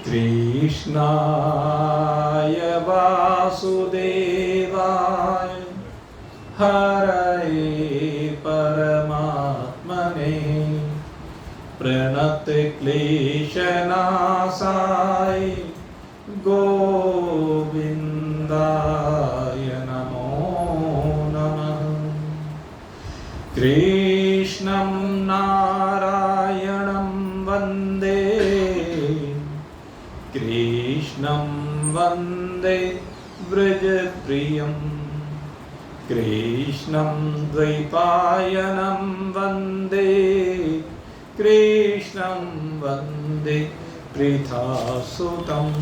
कृष्णाय वासुदेवाय हरये परमात्मने प्रणतक्लेशनाशाय गोविन्दाय नमो नमः। कृष्णं नारायणं वन्दे कृष्णं वन्दे व्रजप्रियं कृष्णं द्वैपायनं वन्दे कृष्णं वन्दे पृथासुतम्।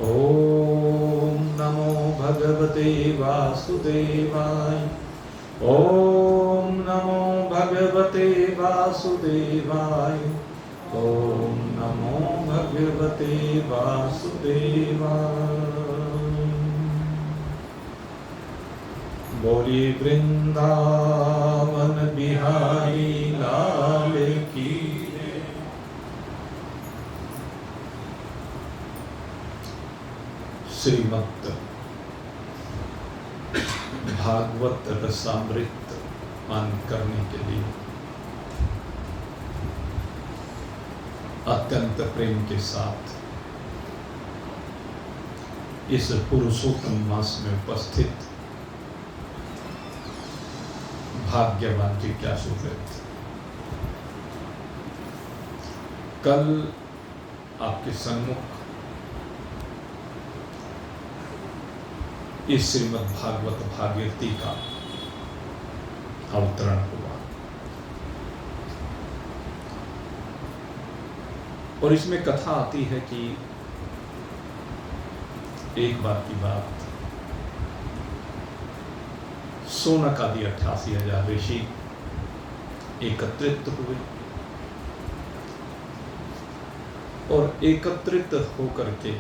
ॐ नमो भगवते वासुदेवाय। ॐ नमो भगवते वासुदेवाय। ॐ नमो भगवते वासुदेवाय। बोलिए वृंदावन बिहारी लाल की। श्रीमद् भागवत रसामृत पान करने के लिए अत्यंत प्रेम के साथ इस पुरुषोत्तम मास में उपस्थित भाग्यवान जी क्या सुकृत। कल आपके सन्मुख इस श्रीमद् भागवत भागीरथी का अवतरण हुआ और इसमें कथा आती है कि एक बार की बात, सोनक आदि 88,000 ऋषि एकत्रित हुए और एकत्रित होकर के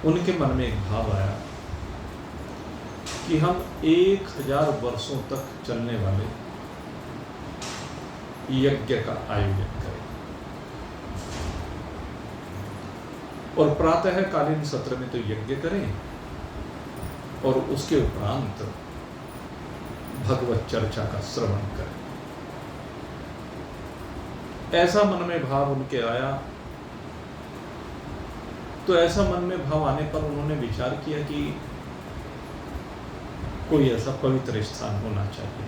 उनके मन में एक भाव आया कि हम 1000 वर्षों तक चलने वाले यज्ञ का आयोजन करें और प्रातःकालीन सत्र में तो यज्ञ करें और उसके उपरांत भगवत चर्चा का श्रवण करें। ऐसा मन में भाव उनके आया तो ऐसा मन में भाव आने पर उन्होंने विचार किया कि कोई ऐसा पवित्र स्थान होना चाहिए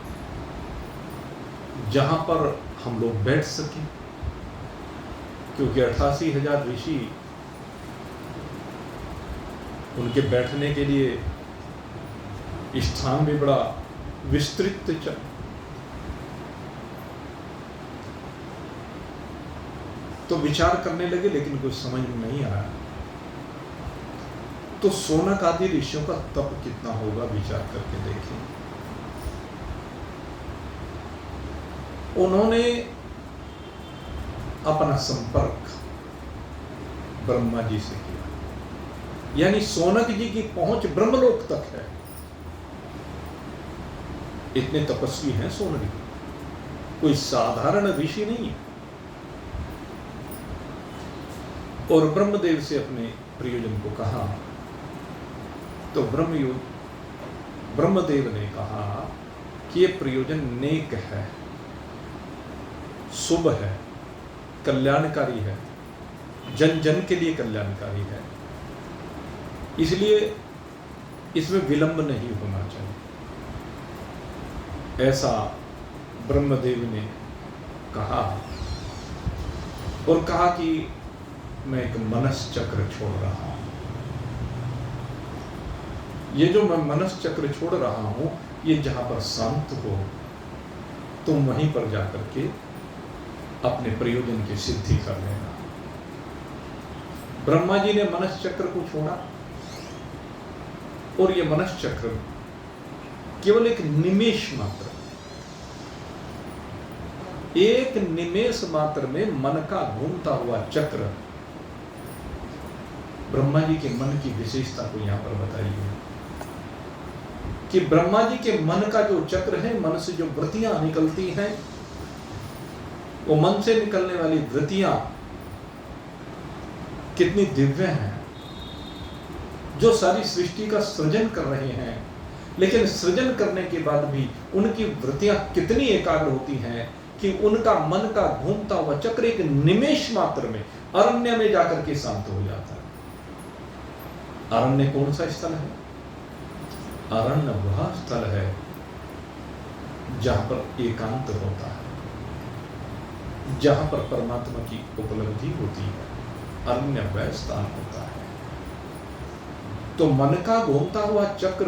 जहां पर हम लोग बैठ सकें, क्योंकि 88,000 ऋषि, उनके बैठने के लिए स्थान भी बड़ा विस्तृत तो विचार करने लगे, लेकिन कुछ समझ में नहीं आया। तो सोनक आदि ऋषियों का तप कितना होगा विचार करके देखें। उन्होंने अपना संपर्क ब्रह्मा जी से किया, यानी सोनक जी की पहुंच ब्रह्मलोक तक है। इतने तपस्वी हैं सोनक जी, कोई साधारण ऋषि नहीं है। और ब्रह्मदेव से अपने प्रियजन को कहा तो ब्रह्मदेव ने कहा कि ये प्रयोजन नेक है, शुभ है, कल्याणकारी है, जन जन के लिए कल्याणकारी है, इसलिए इसमें विलंब नहीं होना चाहिए। ऐसा ब्रह्मदेव ने कहा और कहा कि मैं एक मनश्चक्र छोड़ रहा हूं। ये जो मैं मनश्चक्र छोड़ रहा हूं, ये जहां पर शांत हो तुम वहीं पर जाकर के अपने प्रयोजन की सिद्धि कर लेना। ब्रह्मा जी ने मनश्चक्र को छोड़ा और ये मनश्चक्र केवल एक निमेष मात्र, एक निमेष मात्र में मन का घूमता हुआ चक्र। ब्रह्मा जी के मन की विशेषता को यहां पर बताइए कि ब्रह्मा जी के मन का जो चक्र है, मन से जो वृत्तियां निकलती हैं, वो मन से निकलने वाली वृत्तियां कितनी दिव्य हैं, जो सारी सृष्टि का सृजन कर रहे हैं, लेकिन सृजन करने के बाद भी उनकी वृत्तियां कितनी एकाग्र होती हैं कि उनका मन का घूमता हुआ चक्र एक निमेष मात्र में अरण्य में जाकर के शांत हो जाता है। अरण्य कौन सा स्थल है? अरण्य वह स्थल है जहां पर एकांत होता है, जहां पर परमात्मा की उपलब्धि होती है। अरण्य वह स्थान होता है। तो मन का घूमता हुआ चक्र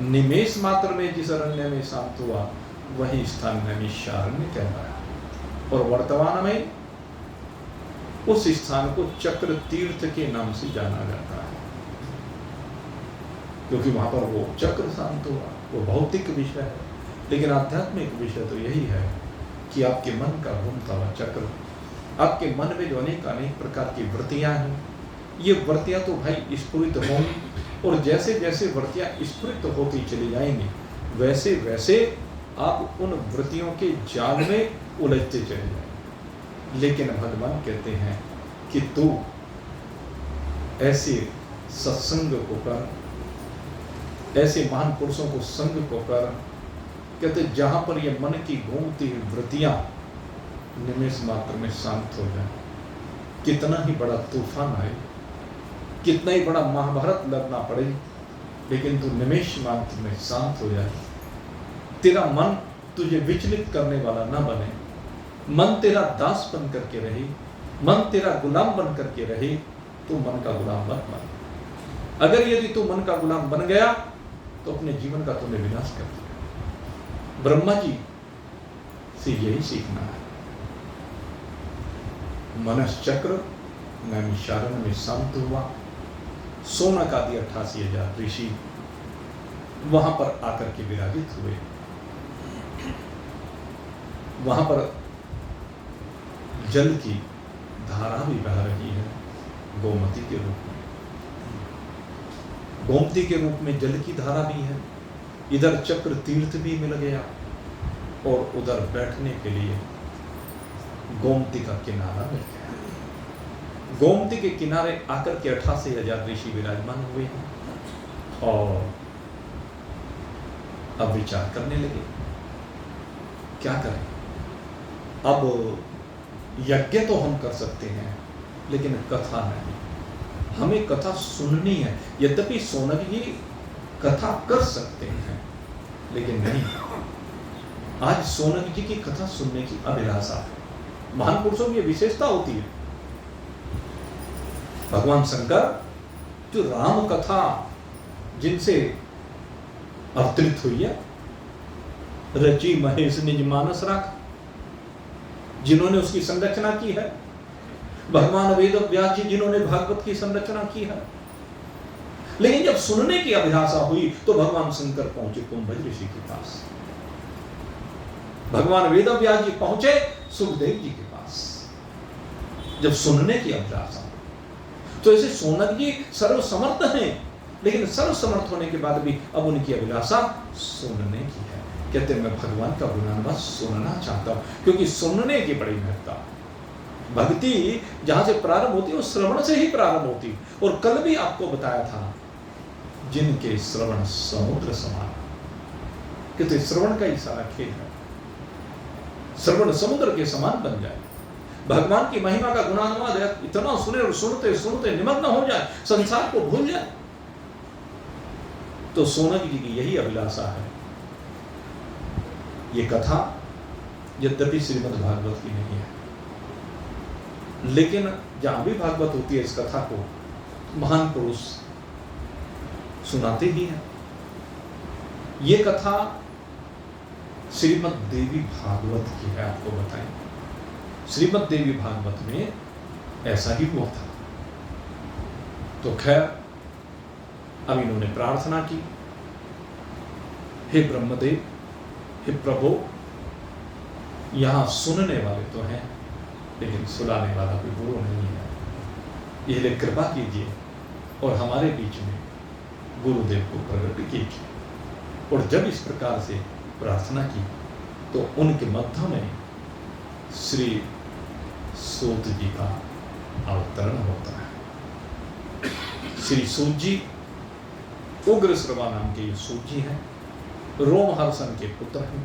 निमेष मात्र में जिस अरण्य में शांत हुआ, वही स्थान नैमिषारण्य कहलाया। और वर्तमान में उस स्थान को चक्र तीर्थ के नाम से जाना जाता है, क्योंकि वहां पर वो चक्र शांत हुआ। वो भौतिक विषय है, लेकिन आध्यात्मिक विषय तो यही है कि आपके मन का घूमता हुआ चक्र, आपके मन में जो अनेक प्रकार की वृत्तियां हैं, ये वृत्तियां तो भाई स्फुरित होंगी, और जैसे जैसे वृत्तियां स्फुरित होती चली जाएंगी, वैसे वैसे आप उन वृत्तियों के जाल में उलझते चले जाएंगे। लेकिन भगवान कहते हैं कि तू ऐसे सत्संग को कर, ऐसे महान पुरुषों को संग को कर, कहते जहां पर ये मन की घूमती हुई वृत्तियां निमेष मात्र में शांत हो जाए। कितना ही बड़ा तूफान आए, कितना ही बड़ा महाभारत लड़ना पड़े, लेकिन तू निमेष मात्र में शांत हो जाए। तेरा मन तुझे विचलित करने वाला ना बने, मन तेरा दास बन करके रहे, मन तेरा गुलाम बन करके रहे, तू मन का गुलाम मत बन। अगर यदि तू मन का गुलाम बन गया तो अपने जीवन का तूने विनाश कर दिया। ब्रह्मा जी से यही सीखना है। मनश्चक्र नैमिषारण्य में शांत हुआ। सोनक आदि 88,000 ऋषि वहां पर आकर के विराजित हुए। वहां पर जल की धारा भी बह रही है, गोमती के रूप में। गोमती के रूप में जल की धारा भी है। इधर चक्र तीर्थ भी मिल गया, और उधर बैठने के लिए गोमती का किनारा मिल गया। गोमती के किनारे आकर के 88,000 ऋषि विराजमान हुए हैं, और अब विचार करने लगे क्या करें। अब यज्ञ तो हम कर सकते हैं, लेकिन कथा नहीं। हमें कथा सुननी है। यद्यपि सोनक जी कथा कर सकते हैं, लेकिन नहीं, आज सोनक जी की कथा सुनने की अभिलाषा है। महान पुरुषों की विशेषता होती है। भगवान शंकर जो राम कथा जिनसे अवतरित हुई है, रची महेश निज मानस राख, जिन्होंने उसकी संरचना की है, भगवान वेद व्यास जी जिन्होंने भागवत की संरचना की है। लेकिन जब सुनने की अभिलाषा हुई तो भगवान शंकर पहुंचे कुंभज ऋषि के पास, भगवान वेद व्यास जी पहुंचे सुखदेव जी के पास। जब सुनने की अभिलाषा हुई तो ऐसे सोनक जी सर्वसमर्थ हैं, लेकिन सर्वसमर्थ होने के बाद भी अब उनकी अभिलाषा सुनने की है। कहते हैं मैं भगवान का गुणानुवाद सुनना चाहता हूं, क्योंकि सुनने की बड़ी महत्ता। भक्ति जहां से प्रारंभ होती है वो श्रवण से ही प्रारंभ होती है। और कल भी आपको बताया था, जिनके श्रवण समुद्र समान, कहते श्रवण का ही सारा खेल है। श्रवण समुद्र के समान बन जाए, भगवान की महिमा का गुणानुवाद इतना सुने और सुनते सुनते निमग्न हो जाए, संसार को भूल जाए। तो सोनक जी की यही अभिलाषा है। ये कथा यद्यपि श्रीमद् भागवत की नहीं है, लेकिन जहां भी भागवत होती है इस कथा को महान पुरुष सुनाते ही हैं। ये कथा श्रीमद् देवी भागवत की है। आपको बताएं, श्रीमद् देवी भागवत में ऐसा ही हुआ था। तो खैर अब इन्होंने प्रार्थना की, हे ब्रह्मदेव, हे प्रभु, यहां सुनने वाले तो हैं, लेकिन सुनाने वाला कोई गुरु नहीं है। ये लिए कृपा कीजिए और हमारे बीच में गुरुदेव को प्रकट कीजिए। और जब इस प्रकार से प्रार्थना की तो उनके मध्य में श्री सूत जी का अवतरण होता है। श्री सूत जी उग्र श्रवा नाम के ये सूत जी हैं, रोमहर्षण के पुत्र हैं।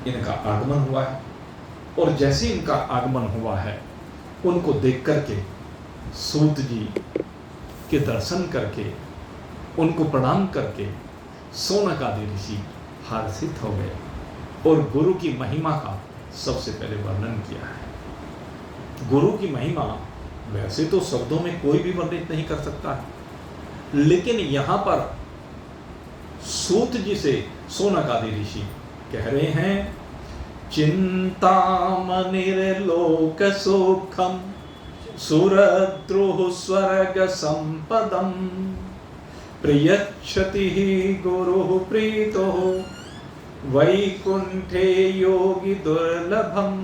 इनका आगमन हुआ है और जैसे इनका आगमन हुआ है उनको देख करके सूत जी के दर्शन करके उनको प्रणाम करके शौनक आदि ऋषि हर्षित हो गए और गुरु की महिमा का सबसे पहले वर्णन किया है। गुरु की महिमा वैसे तो शब्दों में कोई भी वर्णित नहीं कर सकता है, लेकिन यहां पर सूत जी से शौनक आदि ऋषि कह रहे हैं, चिंतामणिर्लोक सुखम सुरद्रुः स्वर्ग संपदम प्रियच्छति गुरुः प्रीतो वैकुंठे योगी दुर्लभम।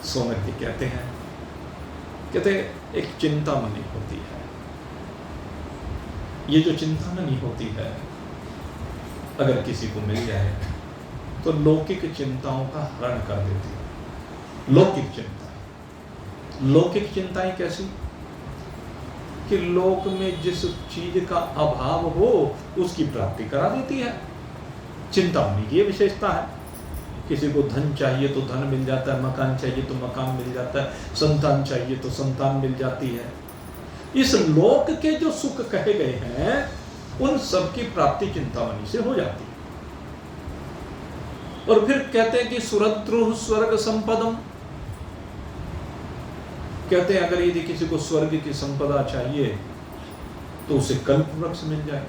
शौनक जी कहते हैं एक चिंतामणि होती है। ये जो चिंतामणि होती है अगर किसी को मिल जाए तो लौकिक चिंताओं का हरण कर देती है। लौकिक चिंताएं कैसी कि लोक में जिस चीज का अभाव हो उसकी प्राप्ति करा देती है। चिंतामणि की ये विशेषता है। किसी को धन चाहिए तो धन मिल जाता है, मकान चाहिए तो मकान मिल जाता है, संतान चाहिए तो संतान मिल जाती है। इस लोक के जो सुख कहे गए हैं उन सब की प्राप्ति चिंतामणि से हो जाती है। और फिर कहते हैं कि सुरद्रुः स्वर्ग संपदम, कहते हैं अगर यदि किसी को स्वर्ग की संपदा चाहिए तो उसे कल्प वृक्ष मिल जाए।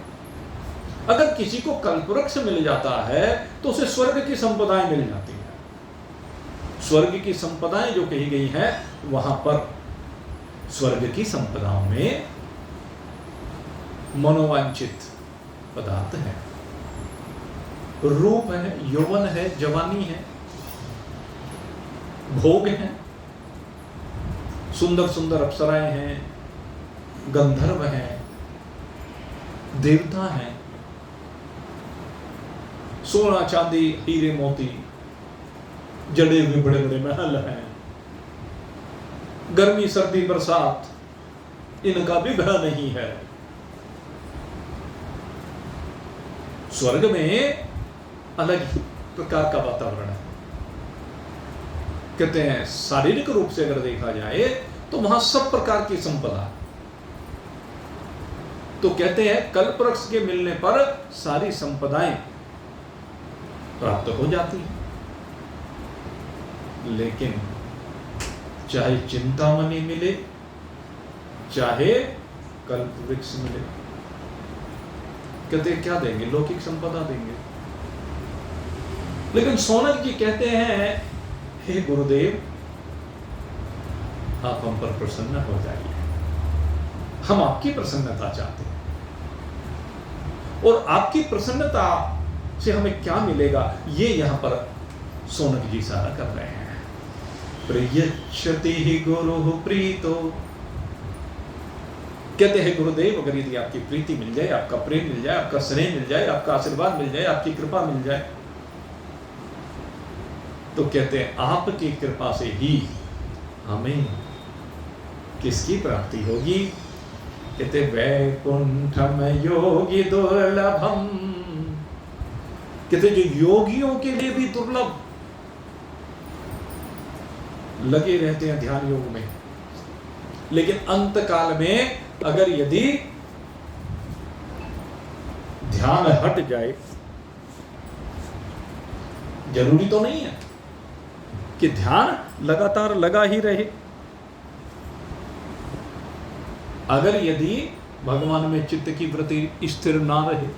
अगर किसी को कल्प वृक्ष मिल जाता है तो उसे स्वर्ग की संपदाएं मिल जाती है। स्वर्ग की संपदाएं जो कही गई हैं वहां पर स्वर्ग की संपदाओं में मनोवांछित पदार्थ है, रूप है, यौवन है, जवानी है, भोग है, सुंदर सुंदर अप्सराएं हैं, गंधर्व हैं, देवता हैं, सोना चांदी हीरे मोती जड़े हुए बड़े बड़े महल हैं, गर्मी सर्दी बरसात इनका भी भय नहीं है। स्वर्ग में अलग ही प्रकार का वातावरण है। कहते हैं शारीरिक रूप से अगर देखा जाए तो वहां सब प्रकार की संपदा, तो कहते हैं कल्प वृक्ष के मिलने पर सारी संपदाएं प्राप्त हो जाती हैं। लेकिन चाहे चिंतामणि मिले चाहे कल्प वृक्ष मिले, कहते क्या देंगे? लौकिक संपदा देंगे। लेकिन शौनक जी कहते हैं हे गुरुदेव आप हम पर प्रसन्न हो जाइए, हम आपकी प्रसन्नता चाहते हैं और आपकी प्रसन्नता से हमें क्या मिलेगा ये यहां पर शौनक जी इशारा कर रहे हैं। प्रियच्छति ही गुरु प्रीतो, कहते हैं गुरुदेव अगर यदि आपकी प्रीति मिल जाए, आपका प्रेम मिल जाए, आपका स्नेह मिल जाए, आपका आशीर्वाद मिल जाए, आपकी कृपा मिल जाए, तो कहते हैं आपकी कृपा से ही हमें किसकी प्राप्ति होगी? कहते वैकुंठम योगी दुर्लभम, कहते जो योगियों के लिए भी दुर्लभ लगे रहते हैं ध्यान योग में, लेकिन अंत काल में अगर यदि ध्यान हट जाए, जरूरी तो नहीं है कि ध्यान लगातार लगा ही रहे, अगर यदि भगवान में चित्त की वृत्ति स्थिर ना रहे,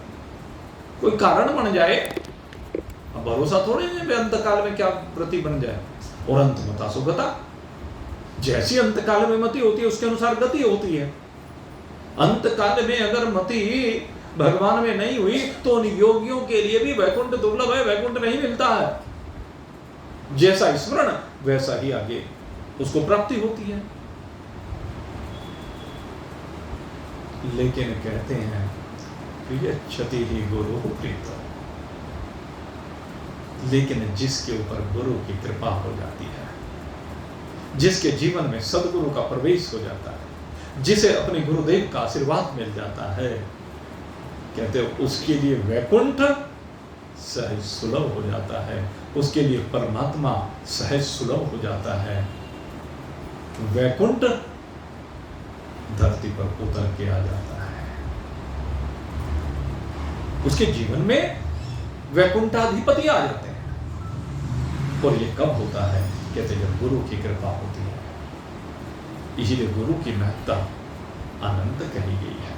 कोई कारण बन जाए, अब भरोसा थोड़े है अंत काल में क्या वृत्ति बन जाए। और अंत मता सुगता, जैसी अंत काल में मति होती है उसके अनुसार गति होती है। अंत काल में अगर मति भगवान में नहीं हुई तो उन योगियों के लिए भी वैकुंठ दुर्लभ है, वैकुंठ नहीं मिलता है। जैसा स्मरण वैसा ही आगे उसको प्राप्ति होती है। लेकिन कहते हैं प्रिय क्षति ही गुरु प्रीत। लेकिन जिसके ऊपर गुरु की कृपा हो जाती है, जिसके जीवन में सदगुरु का प्रवेश हो जाता है, जिसे अपने गुरुदेव का आशीर्वाद मिल जाता है, कहते हैं उसके लिए वैकुंठ सहज सुलभ हो जाता है, उसके लिए परमात्मा सहज सुलभ हो जाता है। वैकुंठ धरती पर उतर के आ जाता है। उसके जीवन में वैकुंठाधिपति आ जाते हैं। और ये कब होता है? कहते जब गुरु की कृपा होती है। इसीलिए गुरु की महत्ता अनंत कही गई है।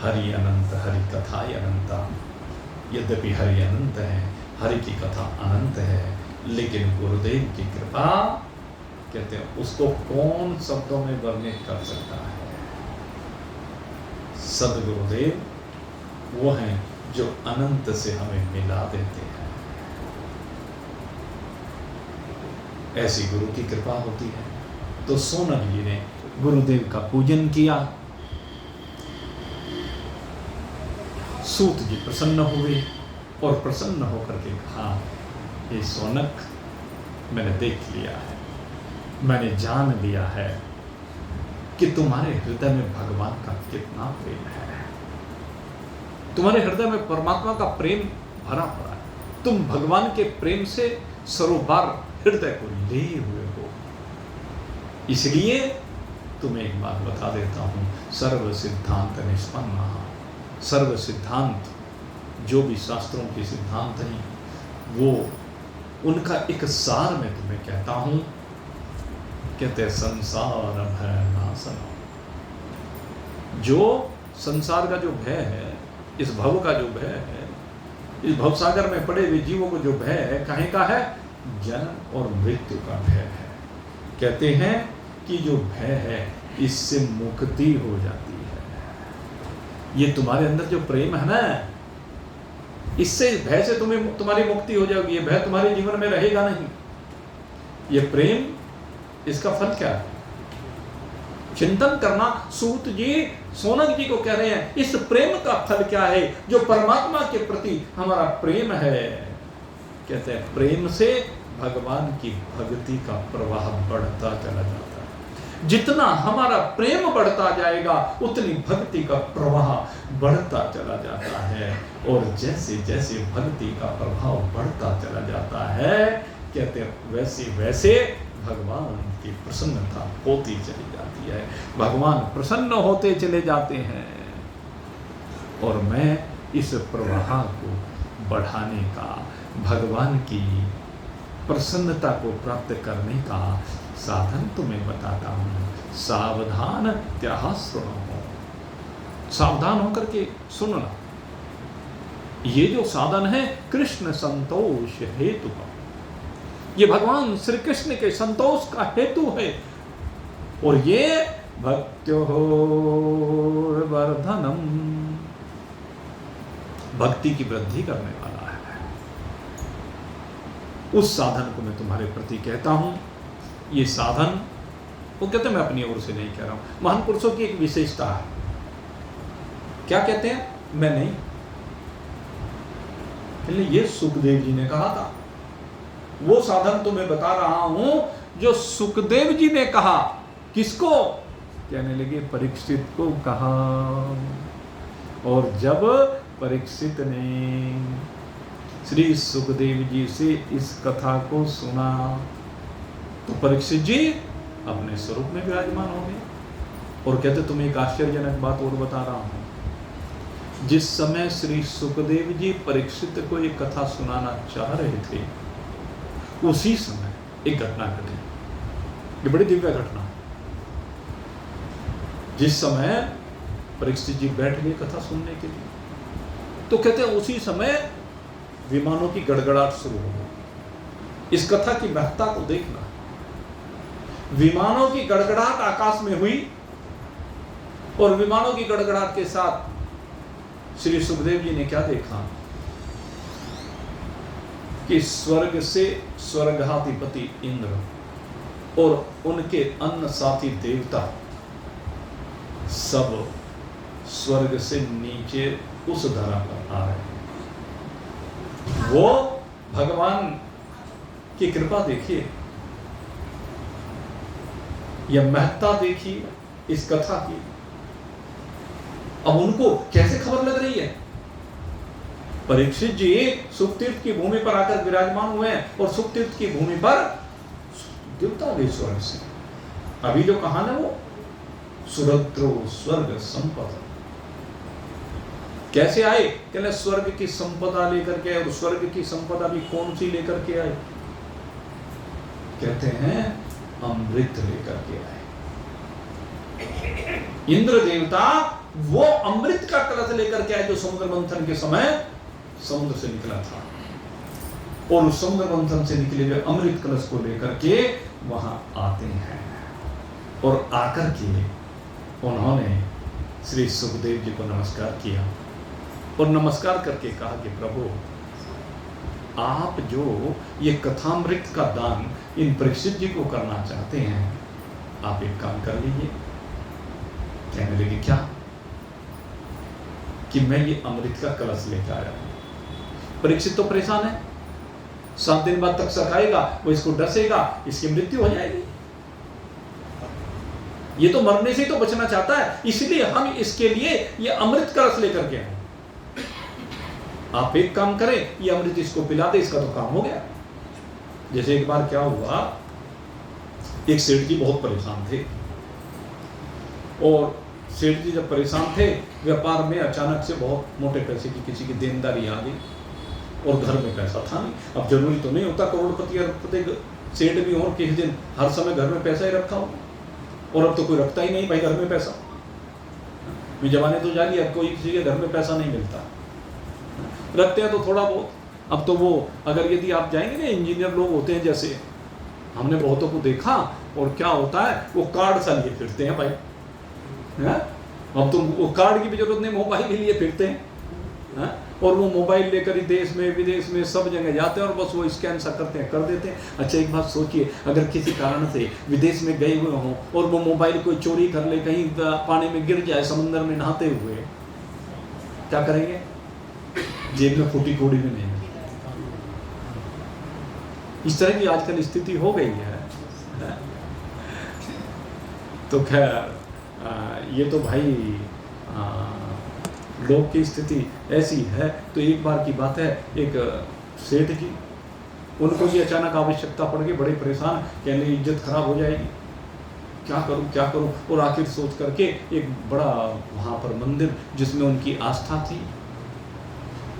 हरि अनंत, हरि कथा अनंता। यद्यपि हरि अनंत है, हरि की कथा अनंत है, लेकिन गुरुदेव की कृपा कहते हैं उसको कौन शब्दों में वर्णित कर सकता है? सदगुरुदेव वो हैं जो अनंत से हमें मिला देते हैं। ऐसी गुरु की कृपा होती है। तो सोनक जी ने गुरुदेव का पूजन किया। सूत जी प्रसन्न हुए और प्रसन्न होकर के कहा, ये सोनक, मैंने देख लिया है, मैंने जान लिया है कि तुम्हारे हृदय में भगवान का कितना प्रेम है। तुम्हारे हृदय में परमात्मा का प्रेम भरा पड़ा है। तुम भगवान के प्रेम से सरोबार हृदय को लिए हुए हो। इसलिए तुम्हें एक बात बता देता हूं, सर्व सिद्धांत निष्पन्न। सर्व सिद्धांत जो भी शास्त्रों के सिद्धांत हैं, वो उनका एक सार मैं तुम्हें कहता हूं। कहते संसार भय नाशन। जो संसार का जो भय है, इस भव का जो भय है, इस भवसागर में पड़े हुए जीवों को जो भय है, कहीं का है? जन्म और मृत्यु का भय है। कहते हैं कि जो भय है इससे मुक्ति हो जाती है। ये तुम्हारे अंदर जो प्रेम है ना, इससे भय से तुम्हारी मुक्ति हो जाएगी। ये भय तुम्हारे जीवन में रहेगा नहीं। ये प्रेम, इसका फल क्या है? चिंतन करना। सूत जी सोनक जी को कह रहे हैं, इस प्रेम का फल क्या है जो परमात्मा के प्रति हमारा प्रेम है। कहते हैं प्रेम से भगवान की भक्ति का प्रवाह बढ़ता चला जाता है। जितना हमारा प्रेम बढ़ता जाएगा उतनी भक्ति का प्रवाह बढ़ता चला जाता है। और जैसे जैसे भक्ति का प्रभाव बढ़ता चला जाता है, कहते हैं वैसे वैसे भगवान की प्रसन्नता होती चली जाती है। भगवान प्रसन्न होते चले जाते हैं। और मैं इस प्रवाह को बढ़ाने का, भगवान की प्रसन्नता को प्राप्त करने का साधन तुम्हें बताता हूँ। सावधान त्याह सुनो। सावधान होकर के सुनना। ये जो साधन है कृष्ण संतोष हेतु का, ये भगवान श्री कृष्ण के संतोष का हेतु है। और ये भक्त्यो वर्धनम, भक्ति की वृद्धि करने वाला है। उस साधन को मैं तुम्हारे प्रति कहता हूं। ये साधन, वो कहते हैं मैं अपनी ओर से नहीं कह रहा हूं, महान पुरुषों की एक विशेषता है। क्या कहते हैं? मैं नहीं, ये सुखदेव जी ने कहा था। वो साधन तुम्हें बता रहा हूं जो सुखदेव जी ने कहा। किसको? कहने लगे परीक्षित को कहा। और जब परीक्षित ने श्री सुखदेव जी से इस कथा को सुना तो परीक्षित जी अपने स्वरूप में विराजमान हो गए। और कहते तुम्हें एक आश्चर्यजनक बात और बता रहा हूं। जिस समय श्री सुखदेव जी परीक्षित को एक कथा सुनाना चाह रहे थे, उसी समय एक घटना घटी। ये बड़ी दिव्य घटना। जिस समय परीक्षित जी बैठ गए कथा सुनने के लिए, तो कहते हैं उसी समय विमानों की गड़गड़ाहट शुरू हो गई। इस कथा की महत्ता को देखना। विमानों की गड़गड़ाहट आकाश में हुई और विमानों की गड़गड़ाहट के साथ श्री सुखदेव जी ने क्या देखा कि स्वर्ग से स्वर्गाधिपति इंद्र और उनके अन्य साथी देवता सब स्वर्ग से नीचे उस धरा पर आ रहे हैं। वो भगवान की कृपा देखिए, यह महत्ता देखिए इस कथा की। अब उनको कैसे खबर लग रही है? परीक्षित जी सुखतीर्थ की भूमि पर आकर विराजमान हुए हैं और सुखतीर्थ की भूमि पर देवता गए स्वर्ग से। अभी जो कहान है वो सुरद्रो स्वर्ग संपदा। कैसे आए? कहले स्वर्ग की संपदा लेकर के आए। और स्वर्ग की संपदा भी कौन सी लेकर के आए? कहते हैं अमृत लेकर के आए। इंद्र देवता वो अमृत का कलश लेकर के आए जो समुद्र मंथन के समय समुद्र से निकला था। और उस समुद्र मंथन से निकले हुए अमृत कलश को लेकर के वहां आते हैं। और आकर के उन्होंने श्री सुखदेव जी को नमस्कार किया और नमस्कार करके कहा कि प्रभु, आप जो ये कथामृत का दान इन परीक्षित जी को करना चाहते हैं, आप एक काम कर लीजिए। कहने लगे क्या? कि मैं ये अमृत का कलश लेकर आया हूं। परीक्षित तो परेशान है, 7 दिन बाद तक सकाएगा, वो इसको डसेगा, इसकी मृत्यु हो जाएगी। ये तो मरने से तो बचना चाहता है, इसलिए हम इसके लिए ये अमृत कलश लेकर के आए। आप एक काम करें, ये अमृत इसको पिला दे, इसका तो काम हो गया। जैसे एक बार क्या हुआ, एक सेठ जी बहुत परेशान थे और सेठ जी जब परेशान थे, व्यापार में अचानक से बहुत मोटे पैसे की किसी की देनदारी आ गई और घर में पैसा था नहीं। अब जरूरी तो नहीं होता करोड़पति अरबपति सेठ भी हो, किसी दिन हर समय घर में पैसा ही रखा हो। और अब तो कोई रखता ही नहीं भाई घर में पैसा। जमाने तो जानिए, अब कोई किसी के घर में पैसा नहीं मिलता। रखते हैं तो थोड़ा बहुत। अब तो वो अगर यदि आप जाएंगे ना, इंजीनियर लोग होते हैं जैसे, हमने बहुतों को देखा, और क्या होता है वो कार्ड सा लिए फिरते हैं भाई। है? अब तो वो कार्ड की भी जरूरत नहीं, मोबाइल के लिए फिरते हैं। है? और वो मोबाइल लेकर ही देश में विदेश में सब जगह जाते हैं और बस वो स्कैन सा करते हैं, कर देते हैं। अच्छा एक बात सोचिए, अगर किसी कारण से विदेश में गए हुए हों और वो मोबाइल कोई चोरी कर ले, कहीं पानी में गिर जाए समंदर में नहाते हुए, क्या करेंगे? जेब में फूटी कोड़ी में नहीं। इस तरह की आजकल स्थिति हो गई है। तो खैर ये तो भाई लोग की स्थिति ऐसी है। तो एक बार की बात है, एक सेठ जी, उनको भी अचानक आवश्यकता पड़ गई, बड़े परेशान, कहने इज्जत खराब हो जाएगी, क्या करूं क्या करूं। और आखिर सोच करके एक बड़ा वहां पर मंदिर जिसमें उनकी आस्था थी,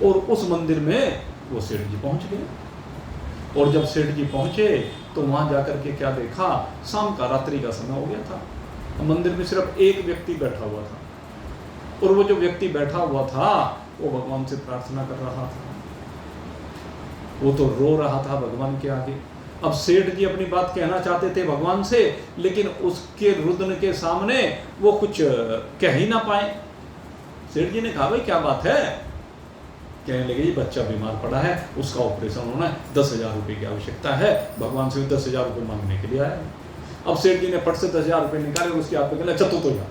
और उस मंदिर में वो सेठ जी पहुंच गए। और जब सेठ जी पहुंचे तो वहां जाकर के क्या देखा, शाम का रात्रि का समय हो गया था। मंदिर में सिर्फ एक व्यक्ति बैठा हुआ था, और वो जो व्यक्ति बैठा हुआ था वो भगवान से प्रार्थना कर रहा था। वो तो रो रहा था भगवान के आगे। अब सेठ जी अपनी बात कहना चाहते थे भगवान से, लेकिन उसके रुदन के सामने वो कुछ कह ही ना पाए। सेठ जी ने कहा भाई क्या बात है? कहने लगे, ये बच्चा बीमार पड़ा है, उसका ऑपरेशन होना है, 10,000 रुपये की आवश्यकता है, भगवान से 10,000 रुपये मांगने के लिए आया है। अब सेठ जी ने फट से 10,000 रुपये निकाले और उसके हाथ पे कहला, चतु तो जा।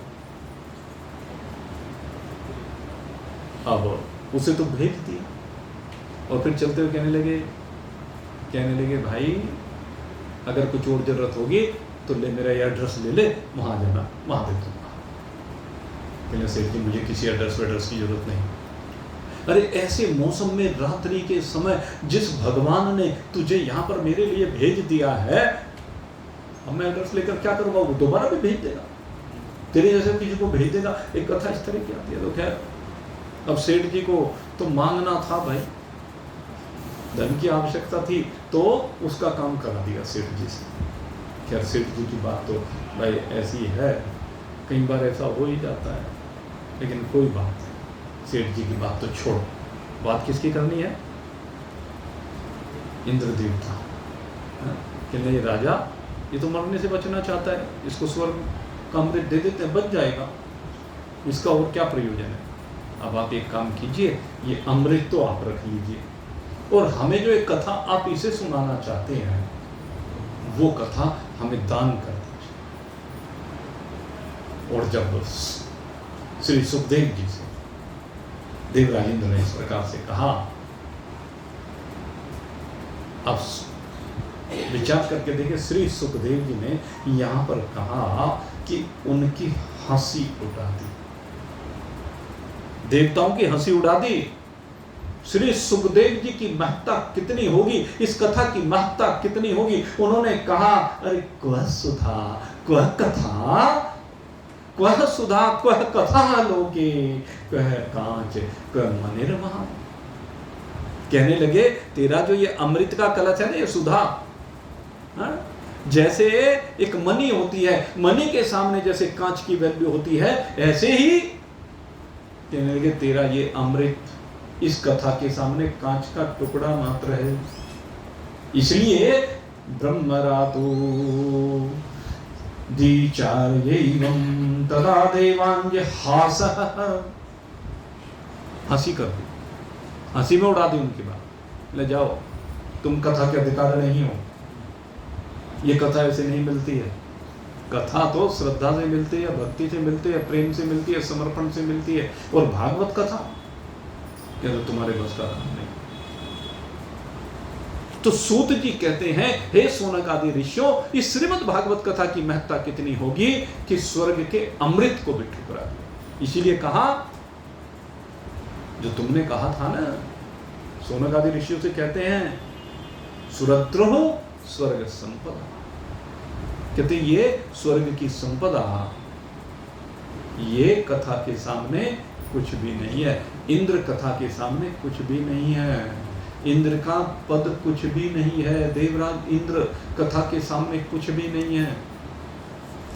अब उसे तो भेज दिया और फिर चलते हुए कहने लगे भाई अगर कुछ और जरूरत होगी तो ले, मेरा ये एड्रेस ले ले, वहां जाना, वहां दे दूंगा। कहने सेठ जी मुझे किसी एड्रेस की जरूरत नहीं। अरे ऐसे मौसम में रात्रि के समय जिस भगवान ने तुझे यहाँ पर मेरे लिए भेज दिया है, अब मैं एड्रेस लेकर क्या करूँगा? वो दोबारा भी भेज देगा, तेरे जैसे किसी को भेज देगा। एक कथा इस तरह की आती है। तो खैर अब सेठ जी को तो मांगना था भाई, धन की आवश्यकता थी, तो उसका काम करा दिया सेठ जी से। खैर सेठ जी की बात तो भाई ऐसी है, कई बार ऐसा हो ही जाता है, लेकिन कोई बात नहीं। सेठ जी की बात तो छोड़, बात किसकी करनी है? इंद्र देवता कि नहीं राजा, ये तो मरने से बचना चाहता है, इसको स्वर्ग का अमृत दे देते हैं, बच जाएगा, इसका और क्या प्रयोजन है। अब आप एक काम कीजिए, ये अमृत तो आप रख लीजिए, और हमें जो एक कथा आप इसे सुनाना चाहते हैं वो कथा हमें दान कर दीजिए। और जब श्री सुखदेव जी से देवराजेंद्र ने इस प्रकार से कहा। अब विचार करके देखिए, श्री सुखदेव जी ने यहां पर कहा कि उनकी हंसी उड़ा दी, देवताओं की हंसी उड़ा दी। श्री सुखदेव जी की महत्ता कितनी होगी, इस कथा की महत्ता कितनी होगी। उन्होंने कहा, अरे क्वः सुधा क्वः कथा, क्वः सुधा क्वः कथा लोके, क्वः कांच क्वः मनिर्महा। कहने लगे, तेरा जो ये अमृत का कलश है ना, ये सुधा, हाँ? जैसे एक मणि होती है, मणि के सामने जैसे कांच की वैल्यू होती है, ऐसे ही कहने लगे तेरा ये अमृत इस कथा के सामने कांच का टुकड़ा मात्र है। इसलिए ब्रह्मरातो दीचार्यैवं तदा देवांज हासः, हंसी कर दी, हंसी में उड़ा दी उनकी बात। ले जाओ, तुम कथा के अधिकार नहीं हो, ये कथा ऐसे नहीं मिलती है। कथा तो श्रद्धा से मिलती है, भक्ति से मिलती है, प्रेम से मिलती है, समर्पण से मिलती है। और भागवत कथा ये तो तुम्हारे बस का काम नहीं। तो सूत जी कहते हैं, हे सोनक आदि ऋषियों, इस श्रीमद् भागवत कथा की महत्ता कितनी होगी कि स्वर्ग के अमृत को भी ठुकरा दिया। इसीलिए कहा, जो तुमने कहा था ना, सोनक आदि ऋषियों से कहते हैं, सुरद्रोह स्वर्ग संपदा, कहते ये स्वर्ग की संपदा ये कथा के सामने कुछ भी नहीं है। इंद्र कथा के सामने कुछ भी नहीं है, इंद्र का पद कुछ भी नहीं है, देवराज इंद्र कथा के सामने कुछ भी नहीं है।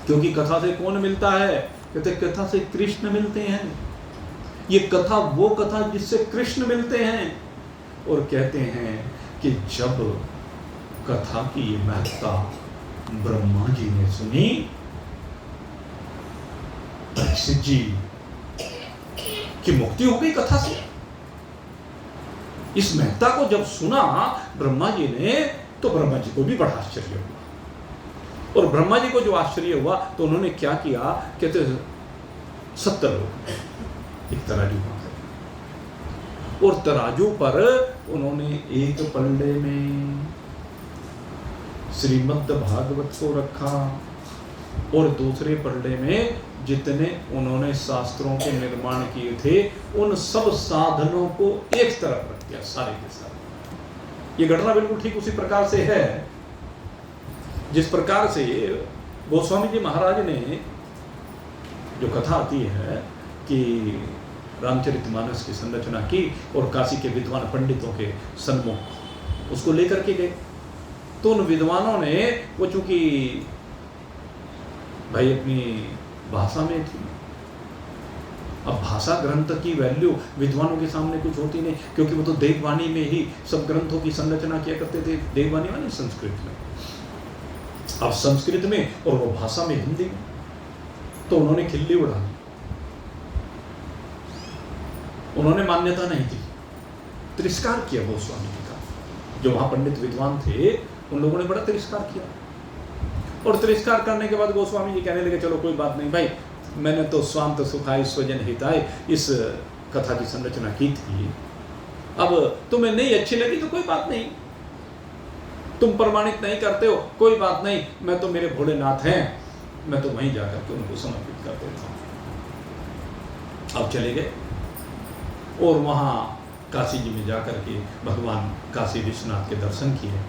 क्योंकि कथा से कौन मिलता है? कहते कथा से कृष्ण मिलते हैं। ये कथा वो कथा जिससे कृष्ण मिलते हैं। और कहते हैं कि जब कथा की ये महत्ता ब्रह्मा जी ने सुनी, परीक्षित जी की मुक्ति हो गई कथा से। इस महत्ता को जब सुना ब्रह्मा जी ने, तो ब्रह्मा जी को भी बड़ा आश्चर्य हुआ। और ब्रह्मा जी को जो आश्चर्य हुआ तो उन्होंने क्या किया, कहते 70 लोग एक तराजू और तराजू पर उन्होंने एक पल्ले में श्रीमद् भागवत को रखा और दूसरे पल्ले में जितने उन्होंने शास्त्रों के निर्माण किए थे उन सब साधनों को एक तरफ रख दिया, सारे के सारे। ये घटना बिल्कुल ठीक उसी प्रकार से है जिस प्रकार से गोस्वामी जी महाराज ने जो कथा आती है कि रामचरितमानस की संरचना की और काशी के विद्वान पंडितों के सन्मुख उसको लेकर के गए। तो उन विद्वानों ने, वो चूंकि भाई अपनी भाषा में थी, अब भाषा ग्रंथ की वैल्यू विद्वानों के सामने कुछ होती नहीं, क्योंकि वो तो देववाणी में ही सब ग्रंथों की संरचना किया करते थे। देववाणी माने संस्कृत में, अब संस्कृत में और वो भाषा में हिंदी में, तो उन्होंने खिल्ली उड़ा दी। उन्होंने मान्यता नहीं दी, तिरस्कार किया गोस्वामी जी का। जो वहां पंडित विद्वान थे उन लोगों ने बड़ा तिरस्कार किया। और तिरस्कार करने के बाद गोस्वामी जी कहने लगे, चलो कोई बात नहीं भाई, मैंने तो स्वांत सुखाय स्वजन हिताय इस कथा की संरचना की थी, अब तुम्हें नहीं अच्छी लगी तो कोई बात नहीं, तुम प्रमाणित नहीं करते हो, कोई बात नहीं, मैं तो मेरे भोलेनाथ हैं, मैं तो वहीं जाकर के उनको समर्पित कर देता हूं। अब चले गए और वहां काशी जी में जाकर के भगवान काशी विश्वनाथ के दर्शन किए।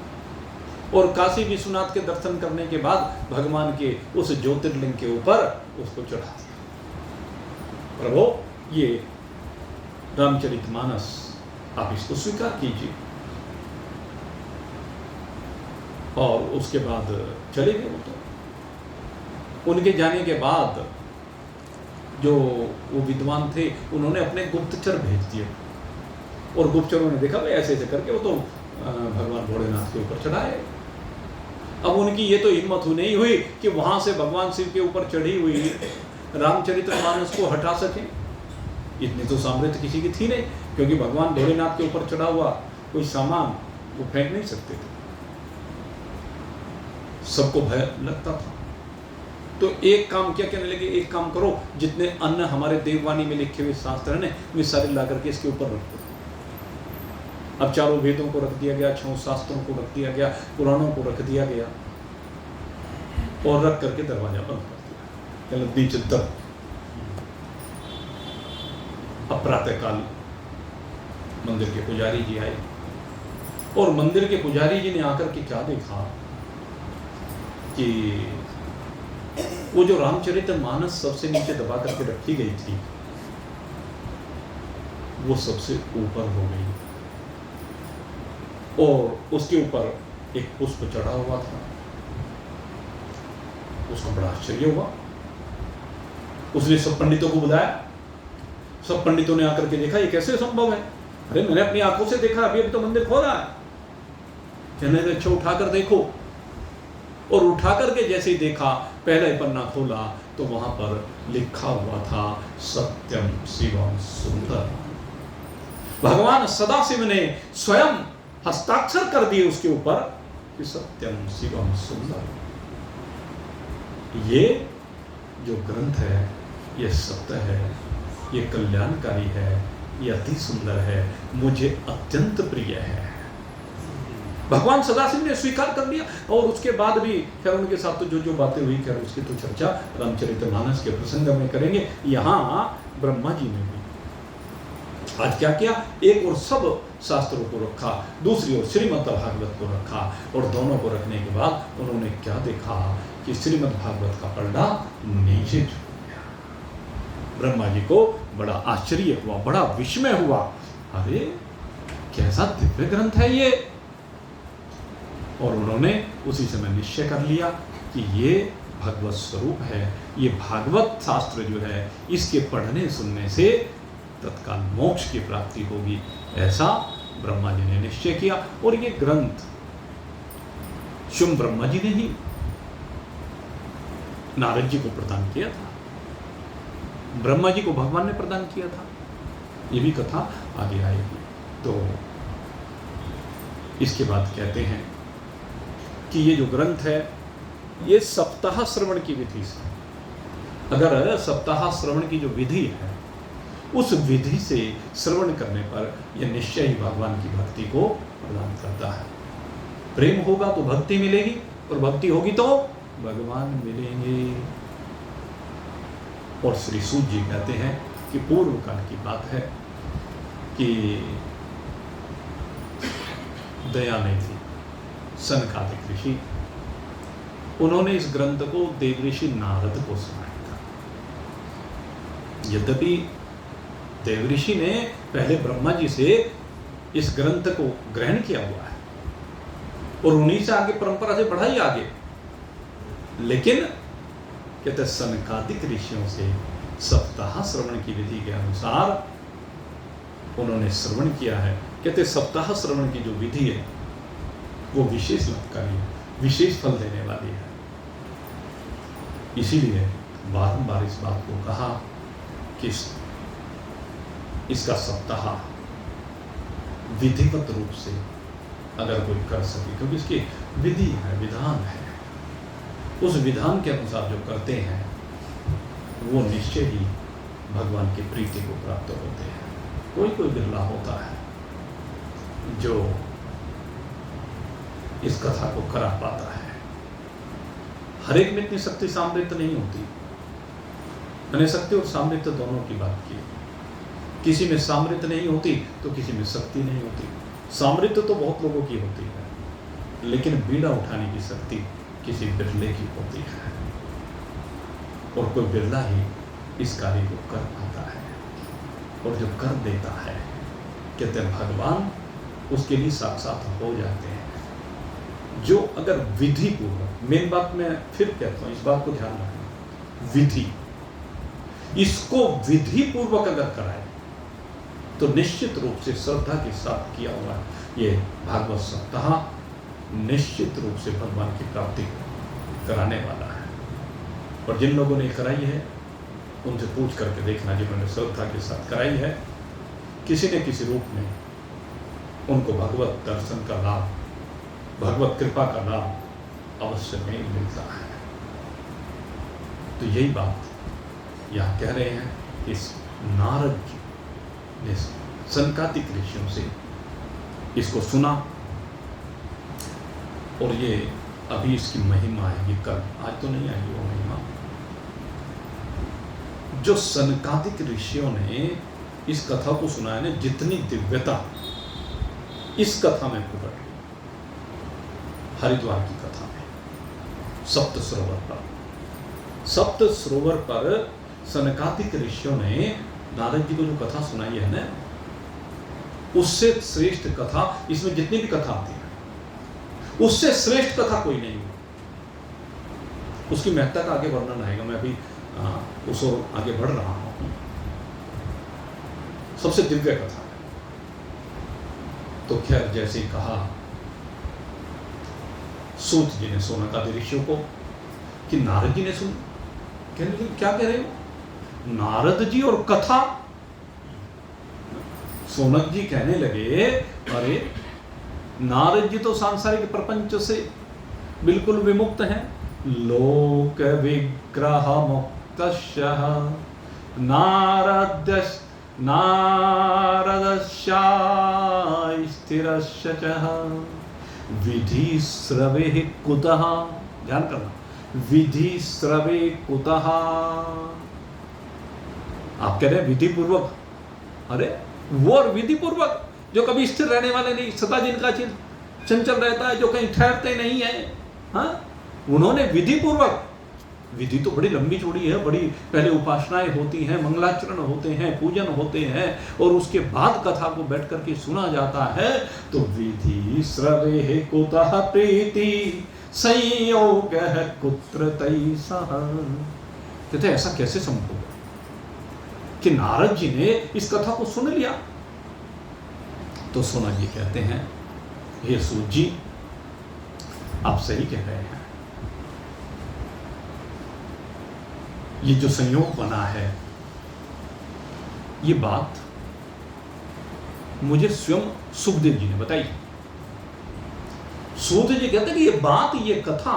और काशी विश्वनाथ के दर्शन करने के बाद भगवान के उस ज्योतिर्लिंग के ऊपर उसको चढ़ा दिया। प्रभु ये रामचरितमानस आप इसको स्वीकार कीजिए। और उसके बाद चले गए। वो तो उनके जाने के बाद जो वो विद्वान थे उन्होंने अपने गुप्तचर भेज दिए और गुप्तचरों ने देखा भाई ऐसे ऐसे करके वो तो भगवान भोलेनाथ के ऊपर चढ़ाए। अब उनकी ये तो हिम्मत नहीं हुई कि वहां से भगवान शिव के ऊपर चढ़ी हुई रामचरितमानस को हटा सके। इतनी तो सामर्थ्य किसी की थी नहीं, क्योंकि भगवान भोलेनाथ के ऊपर चढ़ा हुआ कोई सामान वो फेंक नहीं सकते थे, सबको भय लगता था। तो एक काम क्या कहने लगे, एक काम करो, जितने अन्न हमारे देववाणी में लिखे हुए शास्त्र हैं वे सारे ला करके इसके ऊपर रख दो। अब चारों वेदों को रख दिया गया, 6 शास्त्रों को रख दिया गया, पुराणों को रख दिया गया और रख करके दरवाजा बंद कर दिया। नीचे तक अब प्रातःकाल मंदिर के पुजारी जी आए और मंदिर के पुजारी जी ने आकर के क्या देखा कि वो जो रामचरितमानस सबसे नीचे दबा करके रखी गई थी वो सबसे ऊपर हो गई और उसके ऊपर एक पुष्प चढ़ा हुआ था। उसको बड़ा आश्चर्य हुआ। उसने सब पंडितों को बुलाया। सब पंडितों ने आकर के देखा ये कैसे संभव है। अरे मैंने अपनी आंखों से देखा, अभी अभी तो मंदिर खोला है। कहने लगे अच्छा उठाकर देखो। और उठाकर के जैसे ही देखा, पहला ही पन्ना खोला तो वहां पर लिखा हुआ था सत्यम शिवम सुंदर। भगवान सदाशिव ने स्वयं हस्ताक्षर कर दिए उसके ऊपर कि सत्यम शिवम सुंदर। ये जो ग्रंथ है ये सत्य है, ये कल्याणकारी है, ये अति सुंदर है, मुझे अत्यंत प्रिय है। भगवान सदाशिव ने स्वीकार कर लिया। और उसके बाद भी खैर उनके साथ तो जो जो बातें हुई खैर उसकी तो चर्चा रामचरितमानस के प्रसंग में करेंगे। यहाँ ब्रह्मा जी ने भी आज क्या किया, एक और सब शास्त्रों को रखा, दूसरी ओर श्रीमद् भागवत को रखा और दोनों को रखने के बाद उन्होंने क्या देखा कि श्रीमद् भागवत का पलड़ा नीचे झुक गया। ब्रह्मा जी को बड़ा आश्चर्य हुआ, बड़ा विस्मय हुआ। अरे कैसा दिव्य ग्रंथ है ये। और उन्होंने उसी समय निश्चय कर लिया कि ये भगवत स्वरूप है, ये भागवत शास्त्र जो है इसके पढ़ने सुनने से तत्काल मोक्ष की प्राप्ति होगी, ऐसा ब्रह्मा जी ने निश्चय किया। और ये ग्रंथ स्वयं ब्रह्मा जी ने ही नारद जी को प्रदान किया था, ब्रह्मा जी को भगवान ने प्रदान किया था। ये भी कथा आगे आएगी। तो इसके बाद कहते हैं कि ये जो ग्रंथ है ये सप्ताह श्रवण की विधि से, अगर सप्ताह श्रवण की जो विधि है उस विधि से श्रवण करने पर यह निश्चय ही भगवान की भक्ति को प्रदान करता है। प्रेम होगा तो भक्ति मिलेगी और भक्ति होगी तो भगवान मिलेंगे। और श्री सूत जी कहते हैं कि पूर्व काल की बात है कि दया नहीं थी, सनकादिक ऋषि, उन्होंने इस ग्रंथ को देवऋषि नारद को सुनाया था। यद्यपि देवऋषि ने पहले ब्रह्मा जी से इस ग्रंथ को ग्रहण किया हुआ है और उन्हीं से आगे परंपरा से बढ़ाई आगे, लेकिन कहते सनकादिक ऋषियों से सप्ताह श्रवण की विधि के अनुसार उन्होंने श्रवण किया है। कहते सप्ताह श्रवण की जो विधि है वो विशेष लाभकारी है, विशेष फल देने वाली है। इसीलिए बारंबार इस बात को कहा कि इसका सप्ताह विधिवत रूप से अगर कोई कर सके, क्योंकि इसकी विधि है, विधान है, उस विधान के अनुसार जो करते हैं वो निश्चय ही भगवान की प्रीति को प्राप्त होते हैं। कोई कोई बिरला होता है जो इस कथा को करा पाता है। हर एक में इतनी शक्ति सामर्थ्य नहीं होती। मैंने शक्ति और सामर्थ्य दोनों की बात की। किसी में सामर्थ्य नहीं होती तो किसी में शक्ति नहीं होती। सामर्थ्य तो बहुत लोगों की होती है, लेकिन बीड़ा उठाने की शक्ति किसी बिरले की होती है और कोई बिरला ही इस कार्य को कर पाता है। और जो कर देता है कहते हैं भगवान उसके लिए साक्षात हो जाते हैं। जो अगर विधि पूर्वक, मेन बात मैं फिर कहता हूँ, इस बात को ध्यान रखना, विधि, इसको विधि पूर्वक अगर कराए तो निश्चित रूप से श्रद्धा के साथ किया हुआ ये भागवत सप्ताह निश्चित रूप से भगवान की प्राप्ति कराने वाला है। और जिन लोगों ने कराई है उनसे पूछ करके देखना, जिन्होंने श्रद्धा के साथ कराई है, किसी न किसी रूप में उनको भगवत दर्शन का लाभ, भगवत कृपा का लाभ अवश्य में मिलता है। तो यही बात यहाँ कह रहे हैं कि इस नारद जी ने सनकादिक ऋषियों से इसको सुना, और ये अभी इसकी महिमा है, ये कल, आज तो नहीं आएगी वो महिमा। जो सनकादिक ऋषियों ने इस कथा को सुनाया ने, जितनी दिव्यता इस कथा में प्रकट हुई, हरिद्वार की कथा में, सप्त सरोवर पर सनकादिक ऋषियों ने नारद जी को जो कथा सुनाई है ना, उससे श्रेष्ठ कथा, इसमें जितनी भी कथा आती है उससे श्रेष्ठ कथा कोई नहीं है। उसकी महत्ता का आगे वर्णन आएगा, मैं अभी उस ओर आगे बढ़ रहा हूं। सबसे दिव्य कथा है। तो खैर, जैसे ही कहा सूत जी ने सनकादिक ऋषियों को कि नारद जी ने सुन, कहने लगे क्या कह रहे हो? नारद जी और कथा? सोनक जी कहने लगे, अरे नारद जी तो सांसारिक प्रपंच से बिल्कुल विमुक्त हैं। लोक विग्रह मुक्तस्यः नारदस्या स्थिरस्य च विधि स्रवे कुतः, ध्यान करना, विधि स्रवे कुतः। आप कह रहे हैं विधि पूर्वक, अरे वो और विधि पूर्वक जो कभी स्थिर रहने वाले नहीं, सदा जिनका चित्त चंचल रहता है, जो कहीं ठहरते नहीं है, हाँ, उन्होंने विधि पूर्वक, विधि तो बड़ी लंबी चौड़ी है, बड़ी पहले उपासनाएं होती हैं, मंगलाचरण होते हैं, पूजन होते हैं, और उसके बाद कथा को बैठ करके सुना जाता है। तो विधि स्रवे कुतः प्रीति संयोग कुत्र तैसः। कहते ऐसा कैसे संभव है कि नारद जी ने इस कथा को सुन लिया? तो सोना जी कहते हैं, हे सूत जी, आप सही कह रहे हैं। ये जो संयोग बना है, ये बात मुझे स्वयं सुखदेव जी ने बताई। सूत जी कहते हैं कि ये बात, ये कथा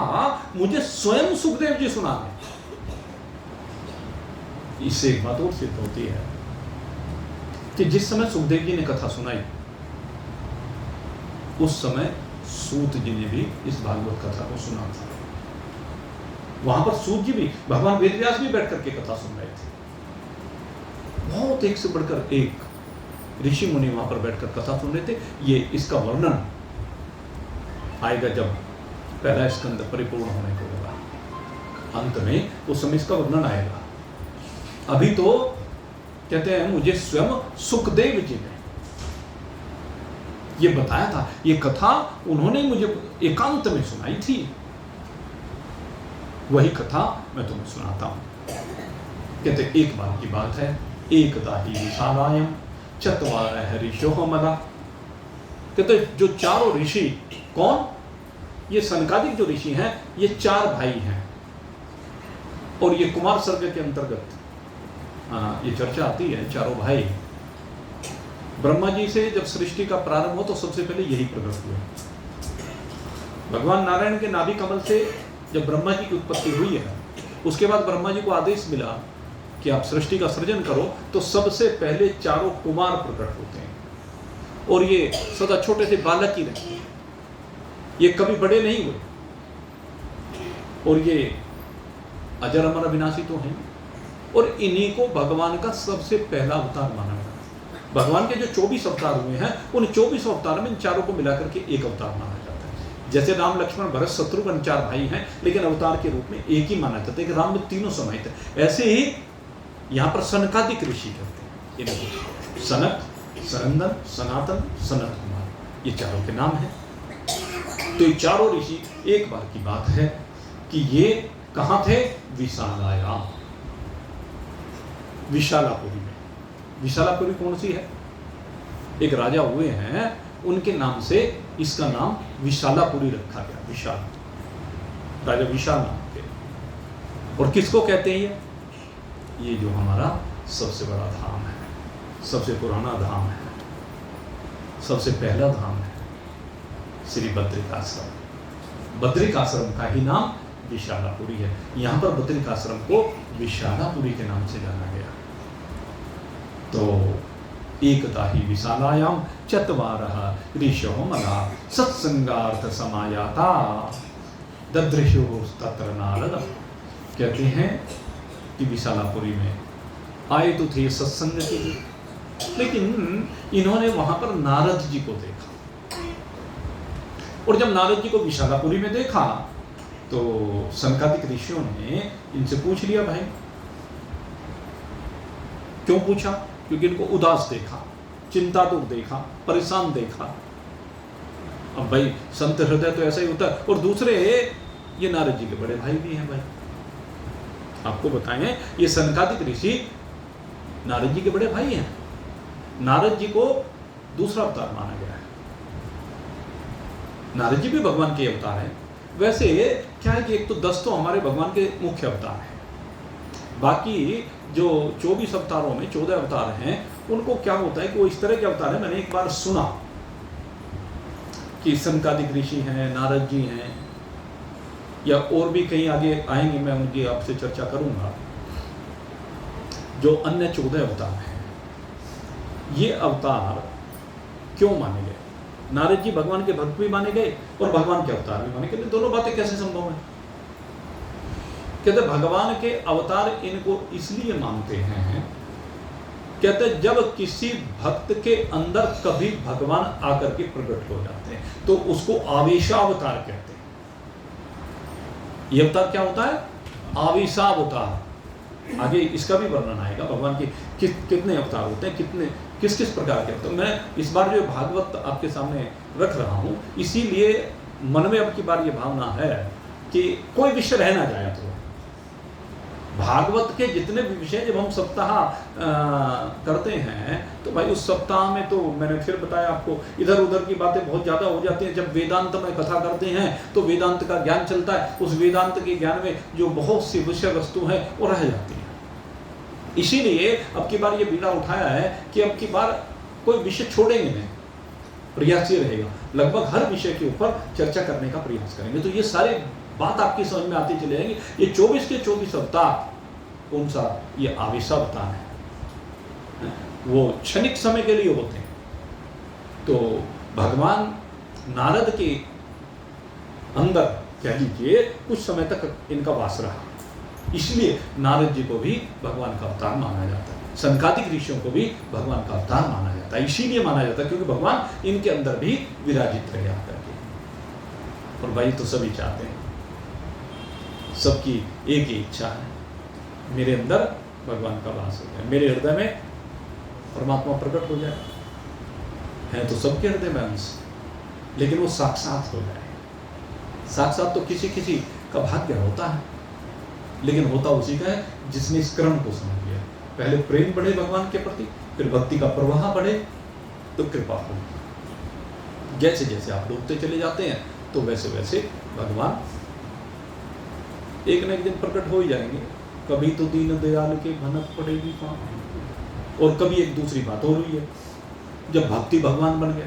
मुझे स्वयं सुखदेव जी सुना है। इससे एक बात और सिद्ध होती है कि जिस समय सुखदेव जी ने कथा सुनाई, उस समय सूत जी ने भी इस भागवत कथा को सुना था। वहां पर सूत जी भी, भगवान वेदव्यास भी बैठ करके कथा सुन रहे थे। बहुत एक से बढ़कर एक ऋषि मुनि वहां पर बैठकर कथा सुन रहे थे। ये इसका वर्णन आएगा जब पहला स्कंद परिपूर्ण होने को होगा, अंत में उस समय इसका वर्णन आएगा। अभी तो कहते हैं मुझे स्वयं सुखदेव जी ने ये बताया था, ये कथा उन्होंने मुझे एकांत में सुनाई थी। वही कथा मैं तुम्हें सुनाता हूं। कहते एक बार की बात है, एकदा ही विशालायम चत्वारः ऋषयो मदा। कहते जो चारों ऋषि, कौन? ये सनकादिक जो ऋषि हैं, ये चार भाई हैं, और ये कुमार सर्ग के अंतर्गत ये चर्चा आती है। चारों भाई ब्रह्मा जी से जब सृष्टि का प्रारंभ हो तो सबसे पहले यही प्रकट हुए। भगवान नारायण के नाभि कमल से जब ब्रह्मा जी की उत्पत्ति हुई है, उसके बाद ब्रह्मा जी को आदेश मिला कि आप सृष्टि का सृजन करो, तो सबसे पहले चारों कुमार प्रकट होते हैं, और ये सदा छोटे से बालक ही रहते हैं, ये कभी बड़े नहीं हुए, और ये अजर अमर अविनाशी तो हैं, और इन्हीं को भगवान का सबसे पहला अवतार माना जाता है। भगवान के जो 24 अवतार हुए हैं, उन 24 अवतार में इन चारों को मिलाकर के एक अवतार माना जाता है। जैसे राम लक्ष्मण भरत शत्रुघ्न चार भाई हैं, लेकिन अवतार के रूप में एक ही माना जाता है कि राम में तीनों समाहित है। ऐसे ही यहाँ पर सनकादिक ऋषि कहते हैं, सनक, सनंदन, सनातन, सनत कुमार, ये चारों के नाम हैं। तो ये चारों ऋषि, एक बार की बात है कि ये कहाँ थे? विशालायाम, विशालापुरी में। विशालापुरी कौन सी है? एक राजा हुए हैं, उनके नाम से इसका नाम विशालापुरी रखा गया। विशाल, राजा विशाल नाम के। और किसको कहते हैं ये जो हमारा सबसे बड़ा धाम है, सबसे पुराना धाम है, सबसे पहला धाम है, श्री बद्रिकाश्रम। बद्रिकाश्रम का ही नाम विशालापुरी है। यहाँ पर बद्रिकाश्रम को विशालापुरी के नाम से जाना गया। तो एकदा ही विशालायाम चत्वारः ऋषयो मला सत्संगार्थ समायाता ददृशो तत्र नारद। कहते हैं कि विशालापुरी में आए तो थे सत्संग के लिए, लेकिन इन्होंने वहां पर नारद जी को देखा, और जब नारद जी को विशालापुरी में देखा तो सनकादिक ऋषियों ने इनसे पूछ लिया, भाई क्यों पूछा? क्योंकि इनको उदास देखा, चिंतातुर देखा, परेशान देखा। अब भाई संत हृदय तो ऐसा ही होता है। और दूसरे ये नारद जी के बड़े भाई भी हैं। भाई आपको बताएं, ये सनकादिक ऋषि नारद जी के बड़े भाई हैं। नारद जी को दूसरा अवतार माना गया है। नारद जी भी भगवान के अवतार हैं। वैसे क्या है कि एक तो 10 तो हमारे भगवान के मुख्य अवतार हैं, बाकी जो 24 अवतारों में 14 अवतार हैं, उनको क्या होता है कि वो इस तरह के अवतार हैं। मैंने एक बार सुना कि सनकादिक ऋषि हैं, नारद जी हैं, या और भी कहीं आगे आएंगे, मैं उनकी आपसे चर्चा करूंगा। जो अन्य 14 अवतार हैं, ये अवतार क्यों माने गए? नारद जी भगवान के भक्त भी माने गए और भगवान के अवतार भी माने गए। दोनों बातें कैसे संभव है? कहते भगवान के अवतार इनको इसलिए मानते हैं, कहते जब किसी भक्त के अंदर कभी भगवान आकर के प्रकट हो जाते हैं तो उसको आवेशावतार कहते हैं। ये अवतार क्या होता है? आवेशावतार। आगे इसका भी वर्णन आएगा, भगवान के कितने अवतार होते हैं, किस किस प्रकार के। तो मैं इस बार जो भागवत आपके सामने रख रहा हूं, इसीलिए मन में अब की बार ये भावना है कि कोई विषय रह ना जाए। तो भागवत के जितने भी विषय जब हम सप्ताह करते हैं तो भाई उस सप्ताह में तो मैंने फिर बताया आपको, इधर उधर की बातें बहुत ज़्यादा हो जाती हैं। जब वेदांत में कथा करते हैं तो वेदांत का ज्ञान चलता है, उस वेदांत के ज्ञान में जो बहुत सी विषय वस्तु है वो रह जाती है। इसीलिए अब की बार ये बीड़ा उठाया है कि अब की बार कोई विषय छोड़ेंगे नहीं, प्रयास ये रहेगा लगभग हर विषय के ऊपर चर्चा करने का प्रयास करेंगे। तो ये सारे बात आपकी समझ में आती चली जाएंगी। ये 24 के 24 अवतार कौन सा? ये आवेशावतार है, वो क्षणिक समय के लिए होते हैं। तो भगवान नारद के अंदर कह लीजिए कुछ समय तक इनका वास रहा, इसलिए नारद जी को भी भगवान का अवतार माना जाता है। सनकादिक ऋषियों को भी भगवान का अवतार माना जाता है, इसीलिए माना जाता है क्योंकि भगवान इनके अंदर भी विराजित रहे आकर के। और भाई तो सभी चाहते हैं, सबकी एक ही इच्छा है, मेरे अंदर भगवान का वास हो जाए, मेरे हृदय में परमात्मा प्रकट हो जाए। है तो सबके हृदय में अंश, लेकिन वो साक्षात हो जाए। साक्षात तो किसी किसी का भाग्य होता है, लेकिन होता उसी का है जिसने इस क्रम को समझ लिया। पहले प्रेम बढ़े भगवान के प्रति, फिर भक्ति का प्रवाह बढ़े तो कृपा होगी। जैसे जैसे आप डूबते चले जाते हैं तो वैसे वैसे भगवान एक न एक दिन प्रकट हो ही जाएंगे। कभी तो दीन दयाल के भनक पड़ेगी कहाँ। और कभी एक दूसरी बात हो रही है, जब भक्ति भगवान बन गया,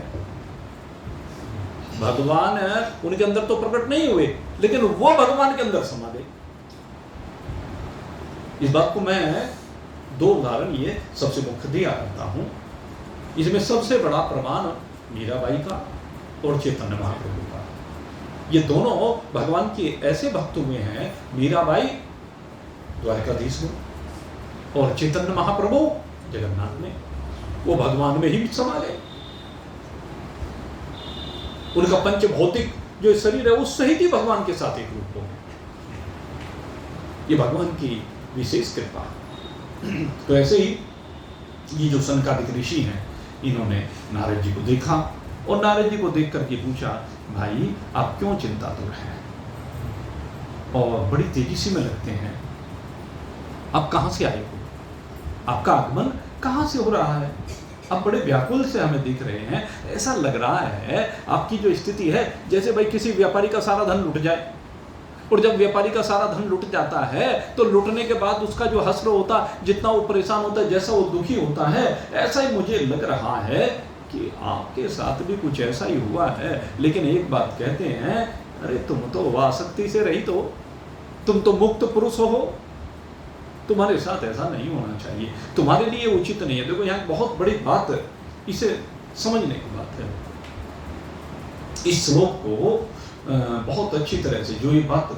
भगवान उनके अंदर तो प्रकट नहीं हुए, लेकिन वो भगवान के अंदर समा गए। इस बात को मैं 2 उदाहरण ये सबसे मुख्य दिया करता हूं। इसमें सबसे बड़ा प्रमाण मीराबाई का और चैतन्य महाप्रभु का। ये दोनों भगवान के ऐसे भक्त हुए हैं, मीराबाई द्वारकाधीश में और चैतन्य महाप्रभु जगन्नाथ में, वो भगवान में ही समा गए। उनका पंच भौतिक जो शरीर है उस सहित ही भगवान के साथ एक रूप हो गए। ये भगवान की विशेष कृपा। तो ऐसे ही ये जो सनकादिक ऋषि हैं, इन्होंने नारद जी को देखा और नारद जी को देख करके पूछा, भाई आप क्यों चिंतातुर हैं और बड़ी तेजी से में लगते हैं, आप कहाँ से आए हो, आपका आगमन कहाँ से हो रहा है, आप बड़े व्याकुल से हमें दिख रहे हैं। ऐसा लग रहा है आपकी जो स्थिति है जैसे भाई किसी व्यापारी का सारा धन लुट जाए, और जब व्यापारी का सारा धन लुट जाता है तो लुटने के बाद उसका जो हश्र होता, जितना वो परेशान होता है, जैसा वो दुखी होता है, ऐसा ही मुझे लग रहा है कि आपके साथ भी कुछ ऐसा ही हुआ है। लेकिन एक बात कहते हैं, अरे तुम तो आसक्ति से रहित हो, तुम तो मुक्त पुरुष हो, तुम्हारे साथ ऐसा नहीं होना चाहिए, तुम्हारे लिए उचित नहीं है। देखो यहाँ बहुत बड़ी बात है, इसे समझने की बात है। इस श्लोक को बहुत अच्छी तरह से, जो ये बात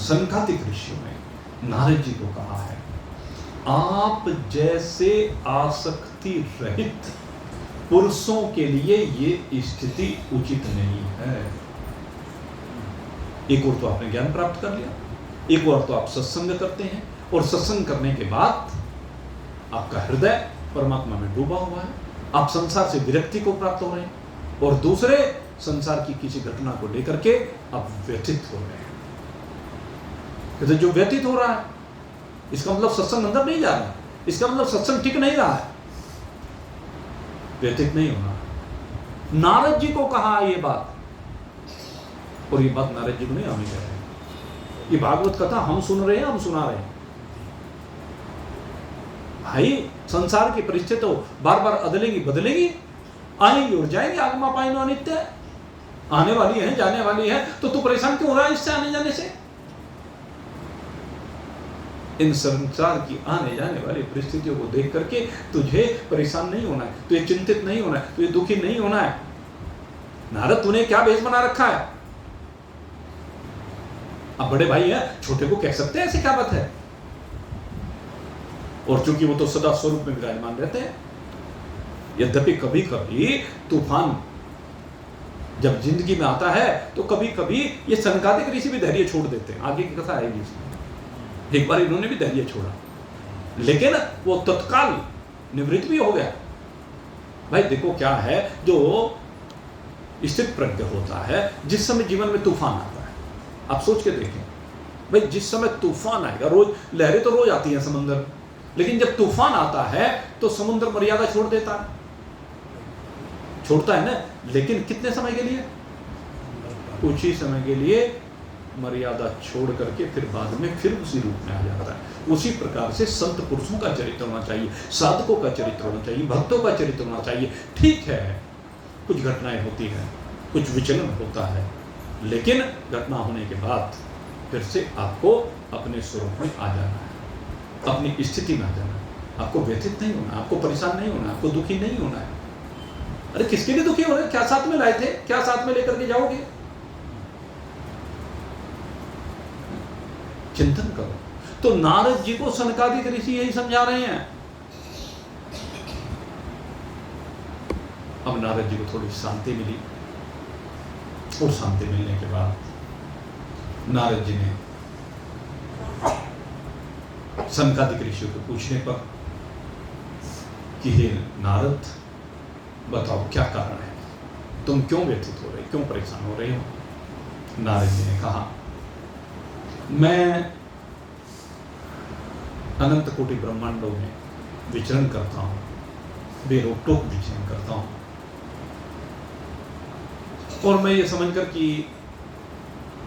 सनकादिक ऋषियों ने नारद जी को कहा है, आप जैसे आसक्ति रहित पुरुषों के लिए ये स्थिति उचित नहीं है। एक और तो आपने ज्ञान प्राप्त कर लिया, एक और तो आप सत्संग करते हैं, और सत्संग करने के बाद आपका हृदय परमात्मा में डूबा हुआ है, आप संसार से विरक्ति को प्राप्त हो रहे हैं, और दूसरे संसार की किसी घटना को लेकर के आप व्यथित हो रहे हैं। तो जो व्यथित हो रहा है, इसका मतलब सत्संग अंदर नहीं जा रहा है, इसका मतलब सत्संग टिक नहीं रहा है। व्यथित नहीं होना। नारद जी को कहा ये बात, और ये बात नारद जी को नहीं हमें कह रहे हैं। ये भागवत कथा हम सुन रहे हैं, हम सुना रहे हैं। भाई संसार की परिस्थिति तो बार बार अदलेगी बदलेगी, आएंगी और जाएंगी, आगमा पाइनो अनित्य, आने वाली है जाने वाली है, तो तू परेशान क्यों हो रहा है इससे आने जाने से? इन संसार की आने जाने वाली परिस्थितियों को देख करके तुझे परेशान नहीं होना है, तुझे चिंतित नहीं होना है, तुझे दुखी नहीं होना है। नारद तूने क्या भेष बना रखा है? अब बड़े भाई है, छोटे को कह सकते हैं ऐसी क्या बात है? और चूंकि वो तो सदा स्वरूप में विराजमान रहते हैं, यद्यपि कभी कभी तूफान जब जिंदगी में आता है तो कभी कभी ये सनकादिक ऋषि भी धैर्य छोड़ देते हैं। आगे की कथा आएगी इसमें। एक बार इन्होंने भी धैर्य छोड़ा, लेकिन वो तत्काल निवृत्त भी हो गया। भाई देखो क्या है, जो स्थित प्रज्ञ होता है, जिस समय जीवन में तूफान आता है, आप सोच के देखें भाई, जिस समय तूफान आएगा, रोज लहरें तो रोज आती हैं समंदर, लेकिन जब तूफान आता है तो समुद्र मर्यादा छोड़ देता है, छोड़ता है ना, लेकिन कितने समय के लिए? कुछ ही समय के लिए मर्यादा छोड़ करके फिर बाद में फिर उसी रूप में आ जाता है। उसी प्रकार से संत पुरुषों का चरित्र होना चाहिए, साधकों का चरित्र होना चाहिए, भक्तों का चरित्र होना चाहिए। ठीक है, कुछ घटनाएं होती हैं, कुछ विचलन होता है, लेकिन घटना होने के बाद फिर से आपको अपने स्वरूप में आ जाना है, अपनी स्थिति में आ जाना है। आपको व्यथित नहीं होना, आपको परेशान नहीं होना, आपको दुखी नहीं होना है। अरे किसके लिए दुखी हो रहे? क्या साथ में लाए थे, क्या साथ में लेकर के जाओगे? चिंतन करो। तो नारद जी को सनकादिक ऋषि यही समझा रहे हैं। अब नारद जी को थोड़ी शांति मिली, और शांति मिलने के बाद नारद जी ने सनकादिक ऋषियों को पूछने पर कि हे नारद, बताओ क्या कारण है, तुम क्यों व्यथित हो रहे, क्यों परेशान हो रहे हो? नारद जी ने कहा, मैं अनंत कोटि ब्रह्मांडों में विचरण करता हूं, बेरोक टोक विचरण करता हूं, और मैं ये समझकर कि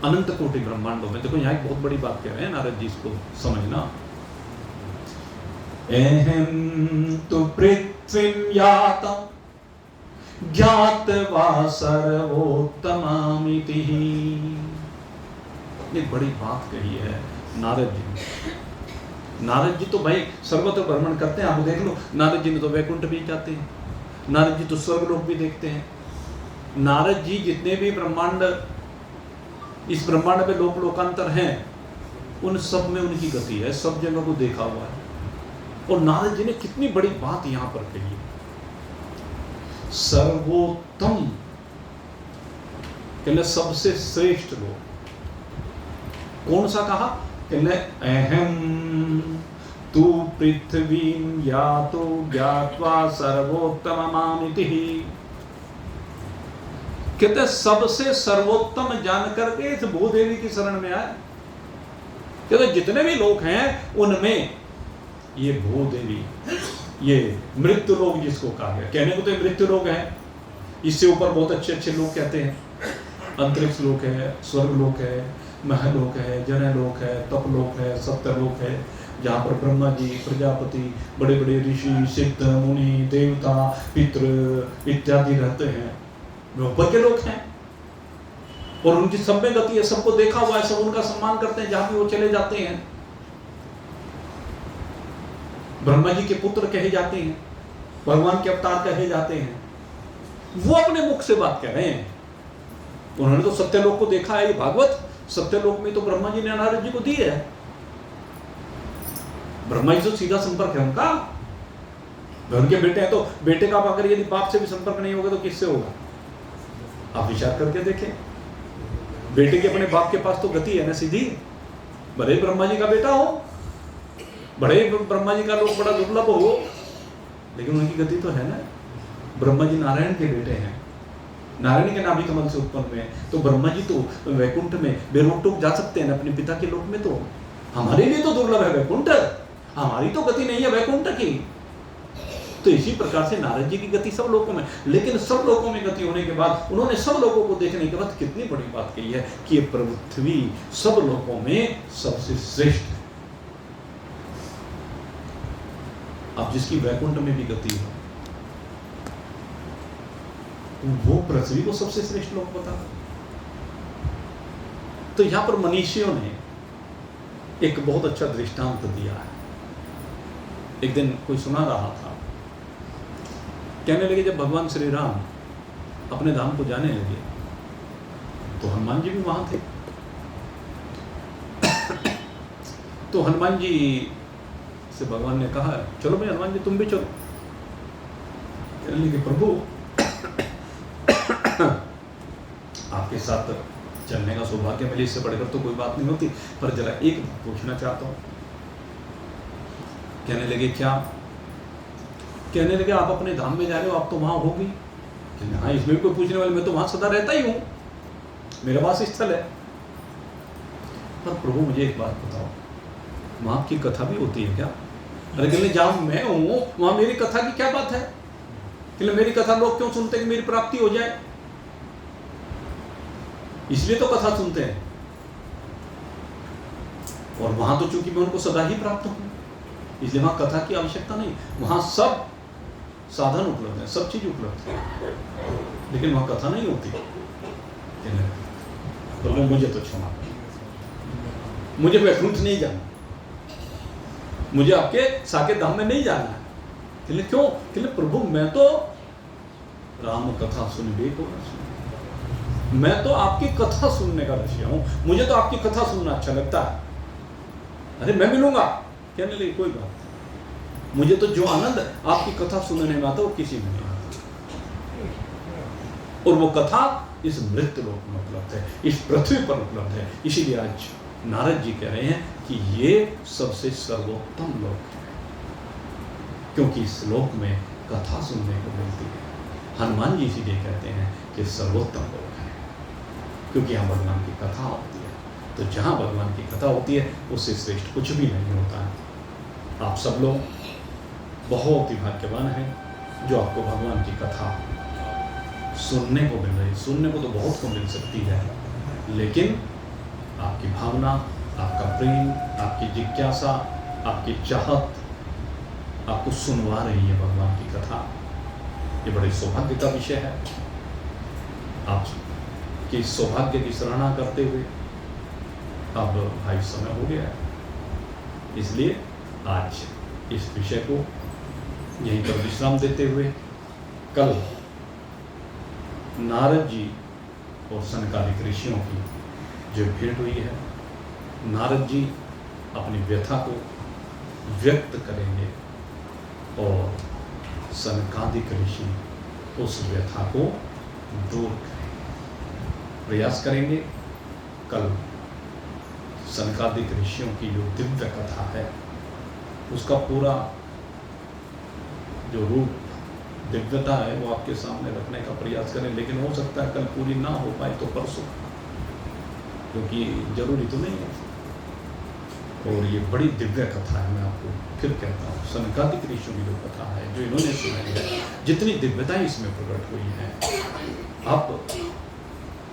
अनंत कोटि ब्रह्मांडों में, देखो यहाँ एक बहुत बड़ी बात कह रहे हैं नारद जी, इसको समझना। अहं तु पृथ्वीं यातं ज्ञात्वा सर्वोत्तमामिति। एक बड़ी बात कही है नारद जी ने। नारद जी तो भाई सर्वत्र भ्रमण करते हैं, आप देख लो, नारद जी ने तो वैकुंठ भी जाते हैं, नारद जी तो स्वर्गलोक भी देखते हैं। नारद जी जितने भी ब्रह्मांड, इस ब्रह्मांड में लोक लोकांतर हैं, उन सब में उनकी गति है, सब जगह को देखा हुआ है। और नारद जी ने कितनी बड़ी बात यहां पर कही है, सर्वोत्तम, कहने सबसे श्रेष्ठ लोग। कौन सा कहा? कहने अहम तु पृथ्वीं यातो ज्ञात्वा सर्वोत्तममामिति। कहते सबसे सर्वोत्तम जानकर के इस भूदेवी की शरण में आए। कहते जितने भी लोग हैं उनमें ये भूदेवी, ये मृत्यु लोग जिसको कहा गया, कहने को तो मृत्यु लोग है, इससे ऊपर बहुत अच्छे अच्छे लोग कहते हैं, अंतरिक्ष लोक है, स्वर्ग लोक है, महलोक है, जनलोक है, तपलोक है, सत्यलोक है, जहाँ पर ब्रह्मा जी, प्रजापति, बड़े बड़े ऋषि, सिद्ध, मुनि, देवता, पितृ इत्यादि रहते हैं, वे ऊपर के लोग हैं। और उनकी सब में गति है, सबको देखा हुआ है, सब उनका सम्मान करते हैं जहां भी वो चले जाते हैं। ब्रह्मा जी के पुत्र कहे जाते हैं, भगवान के अवतार कहे जाते हैं। वो अपने मुख से बात कह रहे हैं। उन्होंने तो सत्यलोक को देखा है। ये भागवत सत्यलोक में तो ब्रह्मा जी ने नारद जी को दी है। ब्रह्मा जी से सीधा संपर्क है उनका। उनके बेटे हैं तो बेटे का अगर यदि बाप से भी संपर्क नहीं होगा तो किससे होगा? आप विचार करके देखें। बेटे के अपने बाप के पास तो गति है ना सीधी। भले ब्रह्मा जी का बेटा हो, बड़े ब्रह्मा जी का लोग बड़ा दुर्लभ हो, लेकिन उनकी गति तो है ना। ब्रह्मा जी नारायण के बेटे हैं, नारायण के नाभि कमल से उत्पन्न हुए हैं। तो ब्रह्मा जी तो वैकुंठ में बेरोक टोक जा सकते हैं अपने पिता के लोक में। तो हमारे लिए तो दुर्लभ है वैकुंठ, हमारी तो गति नहीं है वैकुंठ की। तो इसी प्रकार से नारद जी की गति सब लोगों में, लेकिन सब लोगों में गति होने के बाद उन्होंने सब लोगों को देखने के बाद कितनी बड़ी बात कही है कि ये पृथ्वी सब लोगों में सबसे श्रेष्ठ है। अब जिसकी वैकुंठ में भी गति है वो पृथ्वी को सबसे श्रेष्ठ लोग बता। तो यहां पर मनीषियों ने एक बहुत अच्छा दृष्टांत दिया है। एक दिन कोई सुना रहा था, कहने लगे जब भगवान श्री राम अपने धाम को जाने लगे तो हनुमान जी भी वहां थे। तो हनुमान जी से भगवान ने कहा चलो भाई हनुमान जी तुम भी चलो। कहने लगे प्रभु आपके साथ चलने का सौभाग्य मिले, इससे बढ़कर तो कोई बात नहीं होती, पर जरा एक पूछना चाहता हूं। कहने लगे क्या? कहने लगे आप अपने धाम में जा रहे हो, आप तो वहां होगी। हाँ, इसमें भी कोई पूछने वाले, मैं तो वहां सदा रहता ही हूं, मेरा वास स्थल है। पर प्रभु मुझे एक बात बताओ, वहां की कथा भी होती है क्या? अरे कहने जहां मैं हूं वहां मेरी कथा की क्या बात है? कि मेरी कथा लोग क्यों सुनते हैं कि मेरी प्राप्ति हो जाए? इसलिए तो कथा सुनते हैं। और वहां तो चूंकि मैं उनको सदा ही प्राप्त हूं, इसलिए वहां कथा की आवश्यकता नहीं। वहां सब साधन उपलब्ध है, सब चीज उपलब्ध है, लेकिन वहां कथा नहीं होती। तो मुझे तो क्षमा, मुझे वैकुंठ नहीं जाना, मुझे आपके साकेत धाम में नहीं जाना है। क्यों? प्रभु मैं तो राम कथा सुनबे को, मैं तो आपकी कथा सुनने का रसिया हूं, मुझे तो आपकी कथा सुनना अच्छा लगता है। अरे मैं मिलूंगा, कहने लगे कोई बात नहीं, मुझे तो जो आनंद आपकी कथा सुनने में आता वो किसी में नहीं आता। और वो कथा इस मृत्यु लोक में उपलब्ध है, इस पृथ्वी पर उपलब्ध है। इसीलिए आज नारद जी कह रहे हैं कि ये सबसे सर्वोत्तम लोक है, क्योंकि इस लोक में कथा सुनने को मिलती है। हनुमान जी इसीलिए कहते हैं कि सर्वोत्तम लोक है, क्योंकि यहाँ भगवान की कथा होती है। तो जहाँ भगवान की कथा होती है उससे श्रेष्ठ कुछ भी नहीं होता है। आप सब लोग बहुत ही भाग्यवान हैं जो आपको भगवान की कथा सुनने को मिल रही। सुनने को तो बहुत को मिल सकती है, लेकिन आपकी भावना, आपका प्रेम, आपकी जिज्ञासा, आपकी चाहत आपको सुनवा रही है भगवान की कथा। ये बड़े सौभाग्य का विषय है। आप कि सौभाग्य की सराहना करते हुए अब भाई समय हो गया है, इसलिए आज इस विषय को यहीं पर विश्राम देते हुए कल नारद जी और सनकादिक ऋषियों की जो भेंट हुई है, नारद जी अपनी व्यथा को व्यक्त करेंगे और सनकादिक ऋषि उस व्यथा को दूर प्रयास करेंगे। कल सनकादिक ऋषियों की जो दिव्य कथा है उसका पूरा जो रूप दिव्यता है वो आपके सामने रखने का प्रयास करें, लेकिन हो सकता है कल पूरी ना हो पाए तो परसों, क्योंकि जरूरी तो नहीं है। और ये बड़ी दिव्य कथा है, मैं आपको फिर कहता हूँ, सनकादिक ऋषियों की जो कथा है जो इन्होंने सुनाई है, जितनी दिव्यता इसमें प्रकट हुई है। आप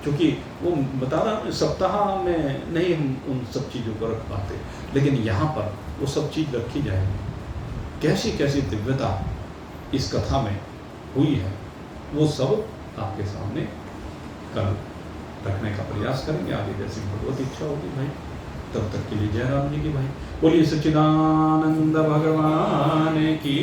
क्योंकि वो बता रहा सप्ताह में नहीं हम उन सब चीज़ों को रख पाते, लेकिन यहाँ पर वो सब चीज़ रखी जाएगी। कैसी कैसी दिव्यता इस कथा में हुई है वो सब आपके सामने कल रखने का प्रयास करेंगे। आगे जैसी भगवत इच्छा होगी भाई। तब तक के लिए जय राम जी की भाई। बोलिए सच्चिदानंद भगवान की।